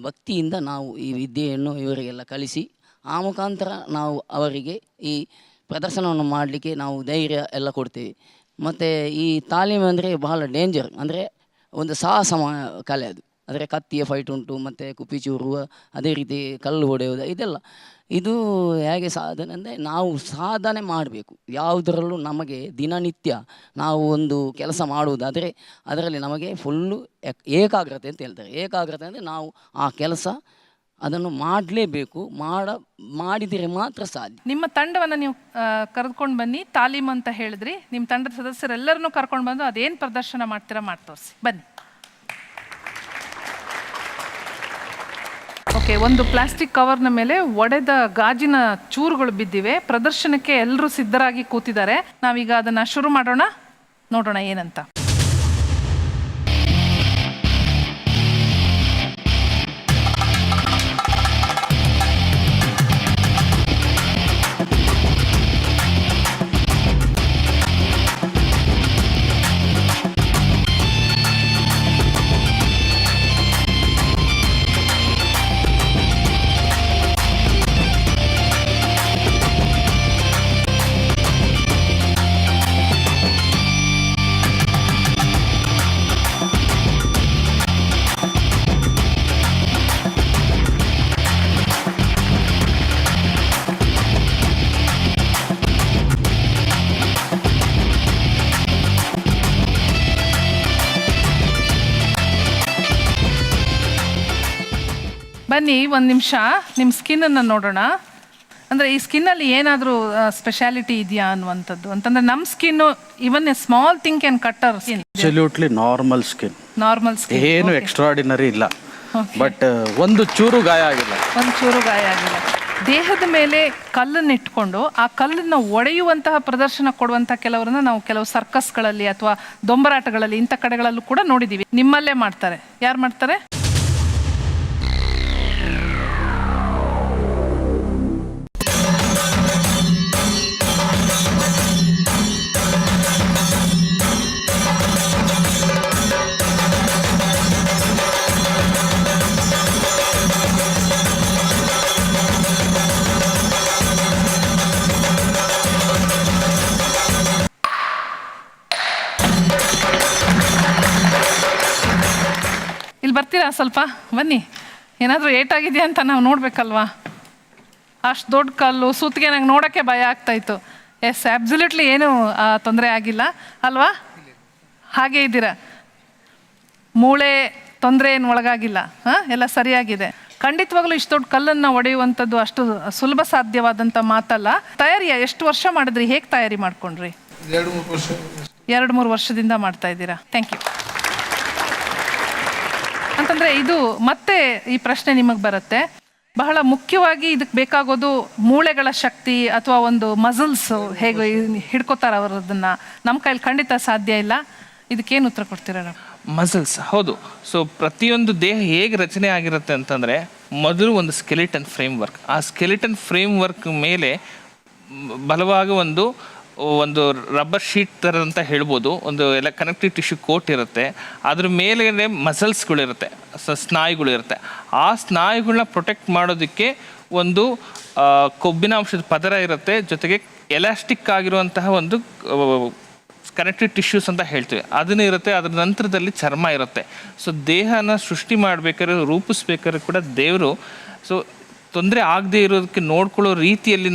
ಭಕ್ತಿಯಿಂದ ನಾವು ಈ ವಿದ್ಯೆಯನ್ನು ಇವರಿಗೆಲ್ಲ ಕಲಿಸಿ ಆ ಮುಖಾಂತರ ನಾವು ಅವರಿಗೆ ಈ ಪ್ರದರ್ಶನವನ್ನು ಮಾಡಲಿಕ್ಕೆ ನಾವು ಧೈರ್ಯ ಎಲ್ಲ ಕೊಡ್ತೇವೆ. ಮತ್ತು ಈ ತಾಲೀಮ್ ಅಂದರೆ ಬಹಳ ಡೇಂಜರ್, ಅಂದರೆ ಒಂದು ಸಾಹಸ ಕಲೆ ಅದು. ಅಂದರೆ ಕತ್ತಿಯ ಫೈಟ್ ಉಂಟು, ಮತ್ತು ಕುಪ್ಪಿ ಚೂರುವ, ಅದೇ ರೀತಿ ಕಲ್ಲು ಹೊಡೆಯುವುದು, ಇದೆಲ್ಲ ಇದು ಹೇಗೆ ಸಾಧನೆ ಅಂದರೆ ನಾವು ಸಾಧನೆ ಮಾಡಬೇಕು. ಯಾವುದರಲ್ಲೂ ನಮಗೆ ದಿನನಿತ್ಯ ನಾವು ಒಂದು ಕೆಲಸ ಮಾಡುವುದಾದರೆ ಅದರಲ್ಲಿ ನಮಗೆ ಫುಲ್ಲು ಏಕಾಗ್ರತೆ ಅಂತ ಹೇಳ್ತಾರೆ. ಏಕಾಗ್ರತೆ ಅಂದರೆ ನಾವು ಆ ಕೆಲಸ ಅದನ್ನು ಮಾಡಲೇಬೇಕು, ಮಾಡಿದರೆ ಮಾತ್ರ ಸಾಧ್ಯ. ನಿಮ್ಮ ತಂಡವನ್ನು ನೀವು ಕರೆದುಕೊಂಡು ಬನ್ನಿ. ತಾಲೀಮ್ ಅಂತ ಹೇಳಿದ್ರಿ, ನಿಮ್ಮ ತಂಡದ ಸದಸ್ಯರೆಲ್ಲರನ್ನೂ ಕರ್ಕೊಂಡು ಬಂದು ಅದೇನು ಪ್ರದರ್ಶನ ಮಾಡ್ತೀರಾ ಮಾಡಿ ತೋರಿಸಿ ಬನ್ನಿ. ಓಕೆ, ಒಂದು ಪ್ಲಾಸ್ಟಿಕ್ ಕವರ್ನ ಮೇಲೆ ಒಡೆದ ಗಾಜಿನ ಚೂರುಗಳು ಬಿದ್ದಿವೆ. ಪ್ರದರ್ಶನಕ್ಕೆ ಎಲ್ಲರೂ ಸಿದ್ಧರಾಗಿ ಕೂತಿದ್ದಾರೆ. ನಾವೀಗ ಅದನ್ನು ಶುರು ಮಾಡೋಣ, ನೋಡೋಣ ಏನಂತ. ಬನ್ನಿ, ಒಂದು ನಿಮಿಷ ನಿಮ್ಮ ಸ್ಕಿನ್ನನ್ನು ನೋಡೋಣ. ಅಂದರೆ ಈ ಸ್ಕಿನ್ನಲ್ಲಿ ಏನಾದರೂ ಸ್ಪೆಷಾಲಿಟಿ ಇದೆಯಾ ಅನ್ನುವಂಥದ್ದು ಅಂತಂದರೆ ನಮ್ಮ skin even a small thing can cut our skin. Absolutely normal skin, ಏನು ಎಕ್ಸ್ಟ್ರಾರ್ಡಿನರಿ ಇಲ್ಲ. ಬಟ್ ಒಂದು ಚೂರು ಗಾಯ ಆಗಿಲ್ಲ. ದೇಹದ ಮೇಲೆ ಕಲ್ಲನ್ನು ಇಟ್ಕೊಂಡು ಆ ಕಲ್ಲನ್ನು ಒಡೆಯುವಂತಹ ಪ್ರದರ್ಶನ ಕೊಡುವಂತಹ ಕೆಲವರನ್ನ ನಾವು ಕೆಲವು ಸರ್ಕಸ್ಗಳಲ್ಲಿ ಅಥವಾ ದೊಂಬರಾಟಗಳಲ್ಲಿ ಇಂಥ ಕಡೆಗಳಲ್ಲೂ ಕೂಡ ನೋಡಿದ್ದೀವಿ. ನಿಮ್ಮಲ್ಲೇ ಮಾಡ್ತಾರೆ. ಯಾರು ಮಾಡ್ತಾರೆ? ಇಲ್ಲಿ ಬರ್ತೀರಾ ಸ್ವಲ್ಪ ಬನ್ನಿ, ಏನಾದರೂ ಏಟಾಗಿದೆಯಾ ಅಂತ ನಾವು ನೋಡಬೇಕಲ್ವಾ. ಅಷ್ಟು ದೊಡ್ಡ ಕಲ್ಲು ಸುತ್ತಿಗೆ ನಂಗೆ ನೋಡೋಕ್ಕೆ ಭಯ ಆಗ್ತಾಯಿತ್ತು. ಎಸ್, ಅಬ್ಸಲ್ಯೂಟ್ಲಿ ಏನೂ ತೊಂದರೆ ಆಗಿಲ್ಲ ಅಲ್ವಾ? ಹಾಗೆ ಇದ್ದೀರಾ, ಮೂಳೆ ತೊಂದರೆ ಏನು ಒಳಗಾಗಿಲ್ಲ, ಎಲ್ಲ ಸರಿಯಾಗಿದೆ. ಖಂಡಿತವಾಗ್ಲೂ ಇಷ್ಟು ದೊಡ್ಡ ಕಲ್ಲನ್ನು ಒಡೆಯುವಂಥದ್ದು ಅಷ್ಟು ಸುಲಭ ಸಾಧ್ಯವಾದಂಥ ಮಾತಲ್ಲ. ತಯಾರಿ ಎಷ್ಟು ವರ್ಷ ಮಾಡಿದ್ರಿ, ಹೇಗೆ ತಯಾರಿ ಮಾಡ್ಕೊಂಡ್ರಿ? 2-3 ವರ್ಷದಿಂದ ಮಾಡ್ತಾ ಇದ್ದೀರಾ. Thank you. ಅಂತಂದರೆ ಇದು ಮತ್ತೆ ಈ ಪ್ರಶ್ನೆ ನಿಮಗೆ ಬರುತ್ತೆ. ಬಹಳ ಮುಖ್ಯವಾಗಿ ಇದಕ್ಕೆ ಬೇಕಾಗೋದು ಮೂಳೆಗಳ ಶಕ್ತಿ ಅಥವಾ ಒಂದು ಮಸಲ್ಸು ಹೇಗೆ ಹಿಡ್ಕೋತಾರೆ ಅವರು, ಅದನ್ನು ನಮ್ಮ ಕೈಲಿ ಖಂಡಿತ ಸಾಧ್ಯ ಇಲ್ಲ. ಇದಕ್ಕೇನು ಉತ್ತರ ಕೊಡ್ತೀರಾ? ಮಸಲ್ಸ್, ಹೌದು. ಸೊ ಪ್ರತಿಯೊಂದು ದೇಹ ಹೇಗೆ ರಚನೆ ಆಗಿರುತ್ತೆ ಅಂತಂದರೆ, ಮೊದಲು ಒಂದು ಸ್ಕೆಲಿಟನ್ ಫ್ರೇಮ್ವರ್ಕ್, ಆ ಸ್ಕೆಲಿಟನ್ ಫ್ರೇಮ್ವರ್ಕ್ ಮೇಲೆ ಬಲವಾಗಿ ಒಂದು ರಬ್ಬರ್ ಶೀಟ್ ಥರ ಅಂತ ಹೇಳ್ಬೋದು, ಒಂದು ಎಲ್ಲ ಕನೆಕ್ಟಿವ್ ಟಿಶ್ಯೂ ಕೋಟ್ ಇರುತ್ತೆ. ಅದ್ರ ಮೇಲೆ ಮಸಲ್ಸ್ಗಳಿರುತ್ತೆ, ಸ್ನಾಯುಗಳಿರುತ್ತೆ. ಆ ಸ್ನಾಯುಗಳನ್ನ ಪ್ರೊಟೆಕ್ಟ್ ಮಾಡೋದಕ್ಕೆ ಒಂದು ಕೊಬ್ಬಿನ ಅಂಶದ ಪದರ ಇರುತ್ತೆ, ಜೊತೆಗೆ ಎಲಾಸ್ಟಿಕ್ ಆಗಿರುವಂತಹ ಒಂದು ಕನೆಕ್ಟಿವ್ ಟಿಶ್ಯೂಸ್ ಅಂತ ಹೇಳ್ತೀವಿ, ಅದನ್ನ ಇರುತ್ತೆ. ಅದ್ರ ನಂತರದಲ್ಲಿ ಚರ್ಮ ಇರುತ್ತೆ. ಸೊ ದೇಹನ ಸೃಷ್ಟಿ ಮಾಡಬೇಕಾದ್ರೆ, ರೂಪಿಸ್ಬೇಕಾದ್ರೆ ಕೂಡ ದೇವರು ತೊಂದರೆ ಆಗದೆ ಇರೋದಕ್ಕೆ ನೋಡ್ಕೊಳ್ಳೋ ರೀತಿಯಲ್ಲಿ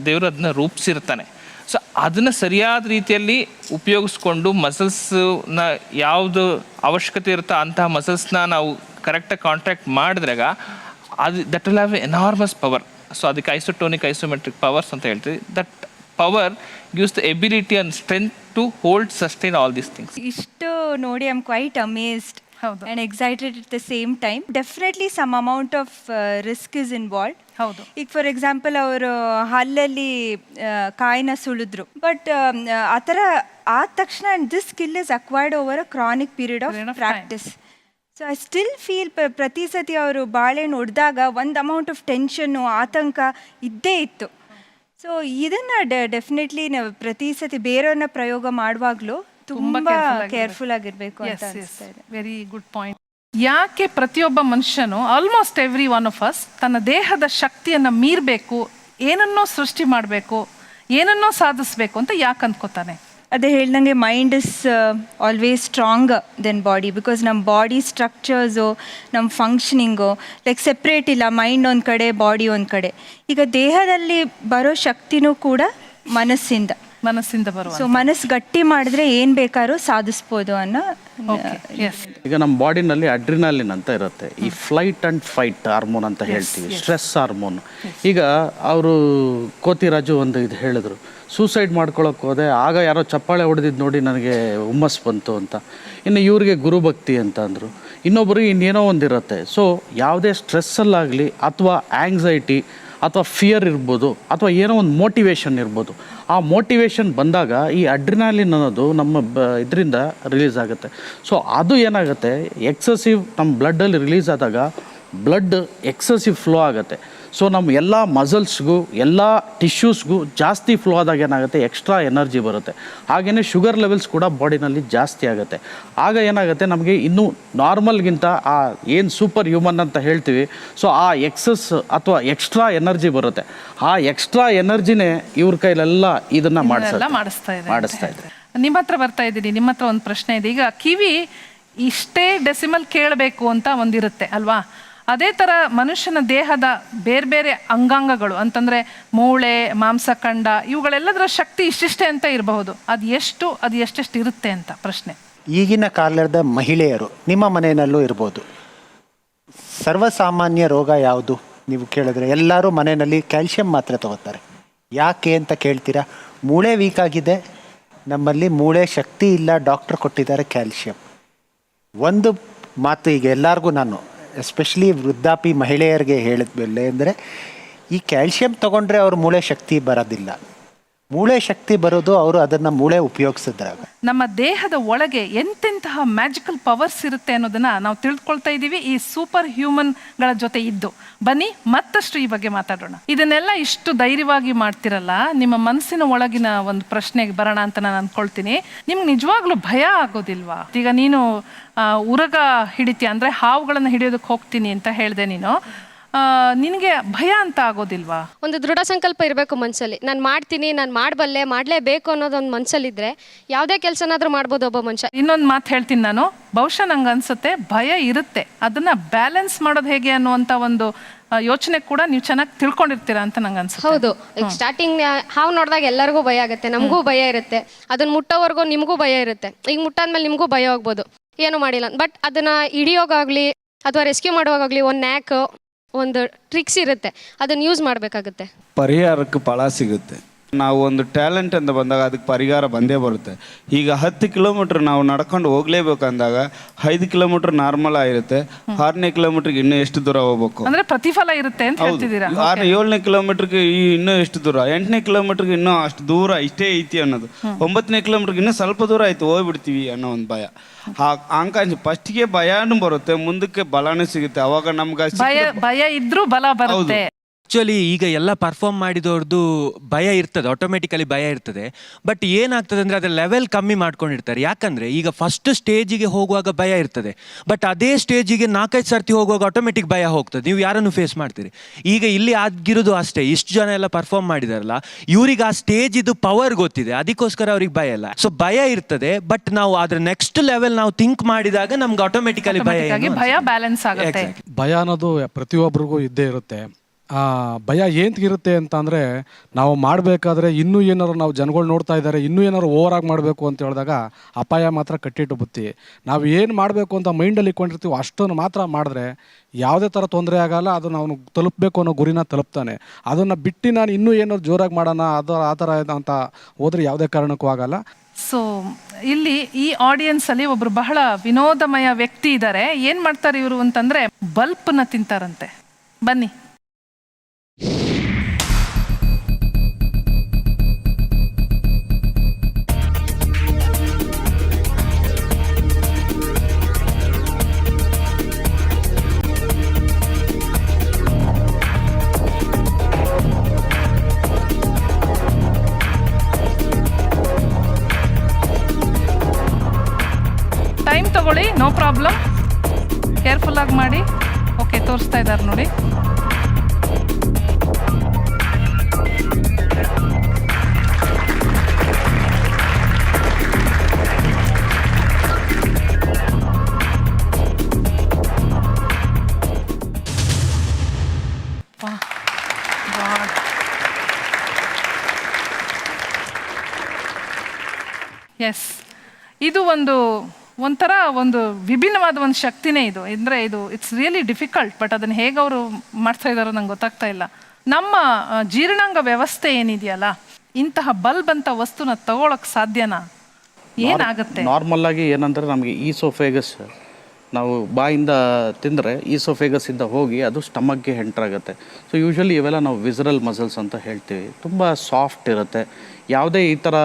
ದೇವರು ಅದನ್ನ ರೂಪಿಸಿರ್ತಾನೆ. ಸೊ ಅದನ್ನು ಸರಿಯಾದ ರೀತಿಯಲ್ಲಿ ಉಪಯೋಗಿಸ್ಕೊಂಡು ಮಸಲ್ಸ್ನ ಯಾವುದು ಅವಶ್ಯಕತೆ ಇರುತ್ತೋ ಅಂತಹ ಮಸಲ್ಸ್ನ ನಾವು ಕರೆಕ್ಟಾಗಿ ಕಾಂಟ್ಯಾಕ್ಟ್ ಮಾಡಿದ್ರಾಗ that will have enormous power. So ಅದಕ್ಕೆ ಐಸೋಟೋನಿಕ್ ಐಸೋಮೆಟ್ರಿಕ್ ಪವರ್ಸ್ ಅಂತ ಹೇಳ್ತೀವಿ. That power gives the ability and strength to hold, sustain all these things. ಇಷ್ಟು ನೋಡಿ I am quite amazed and excited at the same time. Definitely some amount of risk is involved. ಹೌದು. ಈಗ for example ಅವರು ಹಲ್ಲಲ್ಲಿ ಕಾಯಿನ ಸುಳಿದ್ರು, but ಆ ಥರ ಆದ ತಕ್ಷಣ this skill is acquired over a chronic period of practice. So I still feel ಪ್ರತಿ ಸತಿ ಅವರು ಬಾಳೆಹಣ್ಣು ಹೊಡೆದಾಗ ಒಂದು ಅಮೌಂಟ್ ಆಫ್ ಟೆನ್ಷನ್ನು, ಆತಂಕ ಇದ್ದೇ ಇತ್ತು. ಸೊ ಇದನ್ನು ಡೆಫಿನೆಟ್ಲಿ ನಾವು ಪ್ರತಿ ಸತಿ ಬೇರೆಯವ್ರನ್ನ ಪ್ರಯೋಗ ಮಾಡುವಾಗಲೂ ತುಂಬ ಕೇರ್ಫುಲ್ ಆಗಿರಬೇಕು ಅಂತ ಅನಿಸ್ತಾ ಇದೆ. Very good point. ಯಾಕೆ ಪ್ರತಿಯೊಬ್ಬ ಮನುಷ್ಯನು, almost every one of us, ತನ್ನ ದೇಹದ ಶಕ್ತಿಯನ್ನು ಮೀರಬೇಕು, ಏನನ್ನೋ ಸೃಷ್ಟಿ ಮಾಡಬೇಕು, ಏನನ್ನೋ ಸಾಧಿಸಬೇಕು ಅಂತ ಯಾಕೆ ಅಂದ್ಕೋತಾನೆ? ಅದೇ ಹೇಳ್ದಂಗೆ mind is always strong than body, because ನಮ್ಮ ಬಾಡಿ ಸ್ಟ್ರಕ್ಚರ್ಸು, ನಮ್ಮ ಫಂಕ್ಷನಿಂಗು ಲೈಕ್ ಸೆಪ್ರೇಟ್ ಇಲ್ಲ, ಮೈಂಡ್ ಒಂದು ಕಡೆ, ಬಾಡಿ ಒಂದು ಕಡೆ. ಈಗ ದೇಹದಲ್ಲಿ ಬರೋ ಶಕ್ತಿನೂ ಕೂಡ ಮನಸ್ಸಿಂದ ಬರುವ. ಸೊ ಮನಸ್ಸು ಗಟ್ಟಿ ಮಾಡಿದ್ರೆ ಏನು ಬೇಕಾದ್ರೂ ಸಾಧಿಸ್ಬೋದು ಅನ್ನೋ. ಈಗ ನಮ್ಮ ಬಾಡಿನಲ್ಲಿ ಅಡ್ರಿನಾಲಿನ್ ಅಂತ ಇರುತ್ತೆ, ಈ ಫ್ಲೈಟ್ ಆ್ಯಂಡ್ ಫೈಟ್ ಹಾರ್ಮೋನ್ ಅಂತ ಹೇಳ್ತೀವಿ, ಸ್ಟ್ರೆಸ್ ಹಾರ್ಮೋನ್. ಈಗ ಅವರು ಕೋತಿರಾಜು ಒಂದು ಇದು ಹೇಳಿದ್ರು, ಸೂಸೈಡ್ ಮಾಡ್ಕೊಳಕ್ಕೆ ಹೋದೆ, ಆಗ ಯಾರೋ ಚಪ್ಪಾಳೆ ಹೊಡೆದಿದ್ದು ನೋಡಿ ನನಗೆ ಹುಮ್ಮಸ್ ಬಂತು ಅಂತ. ಇನ್ನು ಇವ್ರಿಗೆ ಗುರುಭಕ್ತಿ ಅಂತ ಅಂದರು, ಇನ್ನೊಬ್ಬರಿಗೆ ಇನ್ನೇನೋ ಒಂದಿರುತ್ತೆ. ಸೊ ಯಾವುದೇ ಸ್ಟ್ರೆಸ್ಸಲ್ಲಾಗಲಿ ಅಥವಾ ಆ್ಯಂಗ್ಸೈಟಿ ಅಥವಾ ಫಿಯರ್ ಇರ್ಬೋದು, ಅಥವಾ ಏನೋ ಒಂದು ಮೋಟಿವೇಶನ್ ಇರ್ಬೋದು, ಆ ಮೋಟಿವೇಶನ್ ಬಂದಾಗ ಈ ಅಡ್ರಿನಾಲಿನ್ ಅನ್ನೋದು ನಮ್ಮ ಇದರಿಂದ ರಿಲೀಸ್ ಆಗುತ್ತೆ. ಸೊ ಅದು ಏನಾಗುತ್ತೆ, ಎಕ್ಸಸಿವ್ ನಮ್ಮ ಬ್ಲಡ್ಡಲ್ಲಿ ರಿಲೀಸ್ ಆದಾಗ ಬ್ಲಡ್ ಎಕ್ಸಸಿವ್ ಫ್ಲೋ ಆಗುತ್ತೆ. ಸೊ ನಮ್ಮ ಎಲ್ಲ ಮಸಲ್ಸ್ಗೂ ಎಲ್ಲ ಟಿಶ್ಯೂಸ್ಗೂ ಜಾಸ್ತಿ ಫ್ಲೋ ಆದಾಗ ಏನಾಗುತ್ತೆ, ಎಕ್ಸ್ಟ್ರಾ ಎನರ್ಜಿ ಬರುತ್ತೆ. ಹಾಗೆಯೇ ಶುಗರ್ ಲೆವೆಲ್ಸ್ ಕೂಡ ಬಾಡಿನಲ್ಲಿ ಜಾಸ್ತಿ ಆಗುತ್ತೆ. ಆಗ ಏನಾಗುತ್ತೆ, ನಮಗೆ ಇನ್ನೂ ನಾರ್ಮಲ್ಗಿಂತ ಆ ಏನು ಸೂಪರ್ ಹ್ಯೂಮನ್ ಅಂತ ಹೇಳ್ತೀವಿ, ಸೊ ಆ ಎಕ್ಸಸ್ ಅಥವಾ ಎಕ್ಸ್ಟ್ರಾ ಎನರ್ಜಿ ಬರುತ್ತೆ. ಆ ಎಕ್ಸ್ಟ್ರಾ ಎನರ್ಜಿನೇ ಇವ್ರ ಕೈಲೆಲ್ಲ ಇದನ್ನು ಮಾಡಿಸ್ತಾ ಇದೆ. ನಿಮ್ಮ ಹತ್ರ ಬರ್ತಾ ಇದ್ದೀನಿ, ನಿಮ್ಮ ಹತ್ರ ಒಂದು ಪ್ರಶ್ನೆ ಇದೆ. ಈಗ ಕಿವಿ ಇಷ್ಟೇ ಡೆಸಿಮಲ್ ಕೇಳಬೇಕು ಅಂತ ಒಂದಿರುತ್ತೆ ಅಲ್ವಾ? ಅದೇ ಥರ ಮನುಷ್ಯನ ದೇಹದ ಬೇರೆ ಬೇರೆ ಅಂಗಾಂಗಗಳು ಅಂತಂದರೆ ಮೂಳೆ, ಮಾಂಸಖಂಡ, ಇವುಗಳೆಲ್ಲದರ ಶಕ್ತಿ ಇಷ್ಟಿಷ್ಟೇ ಅಂತ ಇರಬಹುದು. ಅದು ಎಷ್ಟೆಷ್ಟು ಇರುತ್ತೆ ಅಂತ ಪ್ರಶ್ನೆ. ಈಗಿನ ಕಾಲದ ಮಹಿಳೆಯರು ನಿಮ್ಮ ಮನೆಯಲ್ಲೂ ಇರ್ಬೋದು, ಸರ್ವಸಾಮಾನ್ಯ ರೋಗ ಯಾವುದು ನೀವು ಕೇಳಿದ್ರೆ ಎಲ್ಲರೂ ಮನೆಯಲ್ಲಿ ಕ್ಯಾಲ್ಶಿಯಂ ಮಾತ್ರೆ ತಗೋತಾರೆ. ಯಾಕೆ ಅಂತ ಕೇಳ್ತೀರಾ? ಮೂಳೆ ವೀಕ್ ಆಗಿದೆ, ನಮ್ಮಲ್ಲಿ ಮೂಳೆ ಶಕ್ತಿ ಇಲ್ಲ, ಡಾಕ್ಟರ್ ಕೊಟ್ಟಿದ್ದಾರೆ ಕ್ಯಾಲ್ಶಿಯಂ. ಒಂದು ಮಾತು ಈಗ ಎಲ್ಲರಿಗೂ ನಾನು ಎಸ್ಪೆಷಲಿ ವೃದ್ಧಾಪಿ ಮಹಿಳೆಯರಿಗೆ ಹೇಳಿದ್ಮೇಲೆ ಅಂದರೆ, ಈ ಕ್ಯಾಲ್ಶಿಯಂ ತೊಗೊಂಡ್ರೆ ಅವ್ರ ಮೂಳೆ ಶಕ್ತಿ ಬರೋದಿಲ್ಲ. ಮೂಳೆ ಶಕ್ತಿ ಬರೋದು ಅವರು ಅದನ್ನು ಮೂಳೆ ಉಪಯೋಗಿಸಿದ್ರಾಗ. ನಮ್ಮ ದೇಹದ ಒಳಗೆ ಎಂತೆಂತಹ ಮ್ಯಾಜಿಕಲ್ ಪವರ್ಸ್ ಇರುತ್ತೆ ಅನ್ನೋದನ್ನ ನಾವು ತಿಳಿದುಕೊಳ್ತಾ ಇದ್ದೀವಿ ಈ ಸೂಪರ್ ಹ್ಯೂಮನ್ಗಳ ಜೊತೆ ಇದ್ದು. ಬನ್ನಿ ಮತ್ತಷ್ಟು ಈ ಬಗ್ಗೆ ಮಾತಾಡೋಣ. ಇದನ್ನೆಲ್ಲ ಇಷ್ಟು ಧೈರ್ಯವಾಗಿ ಮಾಡ್ತಿರಲ್ಲ, ನಿಮ್ಮ ಮನಸ್ಸಿನ ಒಳಗಿನ ಒಂದು ಪ್ರಶ್ನೆಗೆ ಬರೋಣ ಅಂತ ನಾನು ಅಂದ್ಕೊಳ್ತೀನಿ. ನಿಮ್ಗೆ ನಿಜವಾಗ್ಲೂ ಭಯ ಆಗೋದಿಲ್ವಾ? ಈಗ ನೀನು ಉರಗ ಹಿಡಿತೀಯ ಅಂದರೆ ಹಾವುಗಳನ್ನು ಹಿಡಿಯೋದಕ್ಕೆ ಹೋಗ್ತೀನಿ ಅಂತ ಹೇಳಿದೆ ನೀನು. ನಿನಗೆ ಭಯ ಅಂತ ಆಗೋದಿಲ್ವಾ? ಒಂದು ದೃಢ ಸಂಕಲ್ಪ ಇರಬೇಕು ಮನಸ್ಸಲ್ಲಿ. ನಾನು ಮಾಡ್ತೀನಿ, ನಾನು ಮಾಡಬಲ್ಲೆ, ಮಾಡಲೇಬೇಕು ಅನ್ನೋದೊಂದು ಮನಸ್ಸಲ್ಲಿದ್ದರೆ ಯಾವುದೇ ಕೆಲಸನಾದರೂ ಮಾಡ್ಬೋದು ಒಬ್ಬ ಮನುಷ್ಯ. ಇನ್ನೊಂದು ಮಾತು ಹೇಳ್ತೀನಿ ನಾನು, ಬಹುಶಃ ನಂಗೆ ಅನ್ಸುತ್ತೆ ಭಯ ಇರುತ್ತೆ, ಅದನ್ನು ಬ್ಯಾಲೆನ್ಸ್ ಮಾಡೋದು ಹೇಗೆ ಅನ್ನುವಂಥ ಒಂದು ಯೋಚನೆ ಕೂಡ ನೀವು ಚೆನ್ನಾಗಿ ತಿಳ್ಕೊಂಡಿರ್ತೀರಾ ಅಂತ ನಂಗೆ ಅನ್ಸುತ್ತೆ. ಹೌದು, ಈಗ ಸ್ಟಾರ್ಟಿಂಗ್ ಹಾವು ನೋಡಿದಾಗ ಎಲ್ಲರಿಗೂ ಭಯ ಆಗುತ್ತೆ, ನಮಗೂ ಭಯ ಇರುತ್ತೆ. ಅದನ್ನು ಮುಟ್ಟೋವರೆಗೂ ನಿಮಗೂ ಭಯ ಇರುತ್ತೆ. ಈಗ ಮುಟ್ಟಾದ್ಮೇಲೆ ನಿಮಗೂ ಭಯ ಹೋಗ್ಬೋದು, ಏನೂ ಮಾಡಿಲ್ಲ. ಬಟ್ ಅದನ್ನು ಹಿಡಿಯೋಗಾಗಲಿ ಅಥವಾ ರೆಸ್ಕ್ಯೂ ಮಾಡುವಾಗಲಿ ಒಂದು ನ್ಯಾಕ್, ಒಂದು ಟ್ರಿಕ್ಸ್ ಇರುತ್ತೆ, ಅದನ್ನು ಯೂಸ್ ಮಾಡಬೇಕಾಗುತ್ತೆ. ಪರಿಹಾರಕ್ಕೆ ಫಲ ಸಿಗುತ್ತೆ. ನಾವು ಒಂದು ಟ್ಯಾಲೆಂಟ್ ಅಂತ ಬಂದಾಗ ಅದಕ್ಕೆ ಪರಿಹಾರ ಬಂದೇ ಬರುತ್ತೆ. ಈಗ 10 ಕಿಲೋಮೀಟ್ರ್ ನಾವು ನಡ್ಕೊಂಡು ಹೋಗ್ಲೇಬೇಕಂದಾಗ 5 ಕಿಲೋಮೀಟ್ರ್ ನಾರ್ಮಲ್ ಆಗಿರುತ್ತೆ, 6ನೇ ಕಿಲೋಮೀಟ್ರಿಗೆ ಇನ್ನೂ ಎಷ್ಟು ದೂರ ಹೋಗ್ಬೇಕು ಅಂದ್ರೆ ಪ್ರತಿಫಲ ಇರುತ್ತೆ ಅಂತ ಹೇಳ್ತಿದ್ದೀರಾ. 7ನೇ ಕಿಲೋಮೀಟ್ರಿಗೆ ಇನ್ನೂ ಎಷ್ಟು ದೂರ, 8ನೇ ಕಿಲೋಮೀಟ್ರಿಗೆ ಇನ್ನೂ ಅಷ್ಟು ದೂರ ಇಷ್ಟೇ ಐತಿ ಅನ್ನೋದು, 9ನೇ ಕಿಲೋಮೀಟ್ರಿಗೆ ಇನ್ನೂ ಸ್ವಲ್ಪ ದೂರ ಆಯ್ತು ಹೋಗ್ಬಿಡ್ತೀವಿ ಅನ್ನೋ ಒಂದು ಭಯ. ಆಕಾಂಕ್ಷೆ ಫಸ್ಟ್ಗೆ ಭಯನೂ ಬರುತ್ತೆ, ಮುಂದಕ್ಕೆ ಬಲನೂ ಸಿಗುತ್ತೆ. ಅವಾಗ ನಮ್ಗೆ ಭಯ ಇದ್ರೂ ಬಲ ಬರುತ್ತೆ. ಆ್ಯಕ್ಚುಲಿ ಈಗ ಎಲ್ಲ ಪರ್ಫಾರ್ಮ್ ಮಾಡಿದವ್ರದ್ದು ಭಯ ಇರ್ತದೆ, ಆಟೋಮೆಟಿಕಲಿ ಭಯ ಇರ್ತದೆ. ಬಟ್ ಏನಾಗ್ತದೆ ಅಂದರೆ ಅದರ ಲೆವೆಲ್ ಕಮ್ಮಿ ಮಾಡ್ಕೊಂಡಿರ್ತಾರೆ. ಯಾಕಂದರೆ ಈಗ ಫಸ್ಟ್ ಸ್ಟೇಜಿಗೆ ಹೋಗುವಾಗ ಭಯ ಇರ್ತದೆ, ಬಟ್ ಅದೇ ಸ್ಟೇಜಿಗೆ 4-5 ಸರ್ತಿ ಹೋಗುವಾಗ ಆಟೋಮೆಟಿಕ್ ಭಯ ಹೋಗ್ತದೆ. ನೀವು ಯಾರನ್ನು ಫೇಸ್ ಮಾಡ್ತೀರಿ. ಈಗ ಇಲ್ಲಿ ಆಗಿರೋದು ಅಷ್ಟೇ, ಇಷ್ಟು ಜನ ಎಲ್ಲ ಪರ್ಫಾರ್ಮ್ ಮಾಡಿದಾರಲ್ಲ, ಇವ್ರಿಗೆ ಆ ಸ್ಟೇಜ್ ಇದು ಪವರ್ ಗೊತ್ತಿದೆ, ಅದಕ್ಕೋಸ್ಕರ ಅವ್ರಿಗೆ ಭಯ ಇಲ್ಲ. ಸೊ ಭಯ ಇರ್ತದೆ, ಬಟ್ ನಾವು ಅದ್ರ ನೆಕ್ಸ್ಟ್ ಲೆವೆಲ್ ನಾವು ಥಿಂಕ್ ಮಾಡಿದಾಗ ನಮ್ಗೆ ಆಟೋಮೆಟಿಕಲಿ ಭಯ ಬ್ಯಾಲೆನ್ಸ್ ಆಗುತ್ತೆ. ಭಯ ಅನ್ನೋದು ಪ್ರತಿಯೊಬ್ಬರಿಗೂ ಇದ್ದೇ ಇರುತ್ತೆ. ಭಯ ಏಂತಿರುತ್ತೆ ಅಂತ ಅಂದರೆ, ನಾವು ಮಾಡಬೇಕಾದ್ರೆ ಇನ್ನೂ ಏನಾರು ನಾವು ಜನಗಳು ನೋಡ್ತಾ ಇದ್ದಾರೆ, ಇನ್ನೂ ಏನಾರು ಓವರಾಗಿ ಮಾಡಬೇಕು ಅಂತ ಹೇಳಿದಾಗ ಅಪಾಯ ಮಾತ್ರ ಕಟ್ಟಿಟ್ಟು ಬುತ್ತಿ. ನಾವು ಏನು ಮಾಡಬೇಕು ಅಂತ ಮೈಂಡಲ್ಲಿ ಇಟ್ಕೊಂಡಿರ್ತೀವಿ ಅಷ್ಟನ್ನು ಮಾತ್ರ ಮಾಡಿದ್ರೆ ಯಾವುದೇ ಥರ ತೊಂದರೆ ಆಗಲ್ಲ. ಅದು ನಾವು ತಲುಪಬೇಕು ಅನ್ನೋ ಗುರಿನ ತಲುಪ್ತಾನೆ. ಅದನ್ನು ಬಿಟ್ಟು ನಾನು ಇನ್ನೂ ಏನಾರು ಜೋರಾಗಿ ಮಾಡೋಣ ಆ ಥರ ಅಂತ ಹೋದರೆ ಯಾವುದೇ ಕಾರಣಕ್ಕೂ ಆಗಲ್ಲ. ಸೊ ಇಲ್ಲಿ ಈ ಆಡಿಯನ್ಸಲ್ಲಿ ಒಬ್ರು ಬಹಳ ವಿನೋದಮಯ ವ್ಯಕ್ತಿ ಇದ್ದಾರೆ. ಏನು ಮಾಡ್ತಾರೆ ಇವರು ಅಂತಂದರೆ, ಬಲ್ಪ್ನ ತಿಂತಾರಂತೆ. ಬನ್ನಿ. ಟೈಮ್ ತಗೊಳ್ಳಿ, ನೋ ಪ್ರಾಬ್ಲಮ್, ಕೇರ್ಫುಲ್ಲಾಗಿ ಮಾಡಿ. ಓಕೆ, ತೋರಿಸ್ತಾ ಇದ್ದಾರೆ ನೋಡಿ. ಎಸ್, ಇದು ಒಂಥರ ಒಂದು ವಿಭಿನ್ನವಾದ ಒಂದು ಶಕ್ತಿನೇ ಇದು. ಅಂದರೆ ಇದು ಇಟ್ಸ್ ರಿಯಲಿ ಡಿಫಿಕಲ್ಟ್, ಬಟ್ ಅದನ್ನು ಹೇಗೆ ಅವರು ಮಾಡ್ತಾ ಇದ್ದಾರೋ ನಂಗೆ ಗೊತ್ತಾಗ್ತಾ ಇಲ್ಲ. ನಮ್ಮ ಜೀರ್ಣಾಂಗ ವ್ಯವಸ್ಥೆ ಏನಿದೆಯಲ್ಲ, ಇಂತಹ ಬಲ್ಬ್ ಅಂತ ವಸ್ತುನ ತಗೊಳಕ್ಕೆ ಸಾಧ್ಯನಾ? ಏನಾಗುತ್ತೆ? ನಾರ್ಮಲ್ ಆಗಿ ಏನಂದರೆ, ನಮಗೆ ಈಸೋಫೇಗಸ್ ನಾವು ಬಾಯಿಂದ ತಿಂದರೆ ಈಸೋಫೇಗಸ್ಸಿಂದ ಹೋಗಿ ಅದು ಸ್ಟಮಕ್ಗೆ ಎಂಟ್ರಾಗುತ್ತೆ. ಸೊ ಯೂಶ್ವಲಿ ಇವೆಲ್ಲ ನಾವು ವಿಸರಲ್ ಮಸಲ್ಸ್ ಅಂತ ಹೇಳ್ತೀವಿ. ತುಂಬ ಸಾಫ್ಟ್ ಇರುತ್ತೆ. ಯಾವುದೇ ಈ ಥರ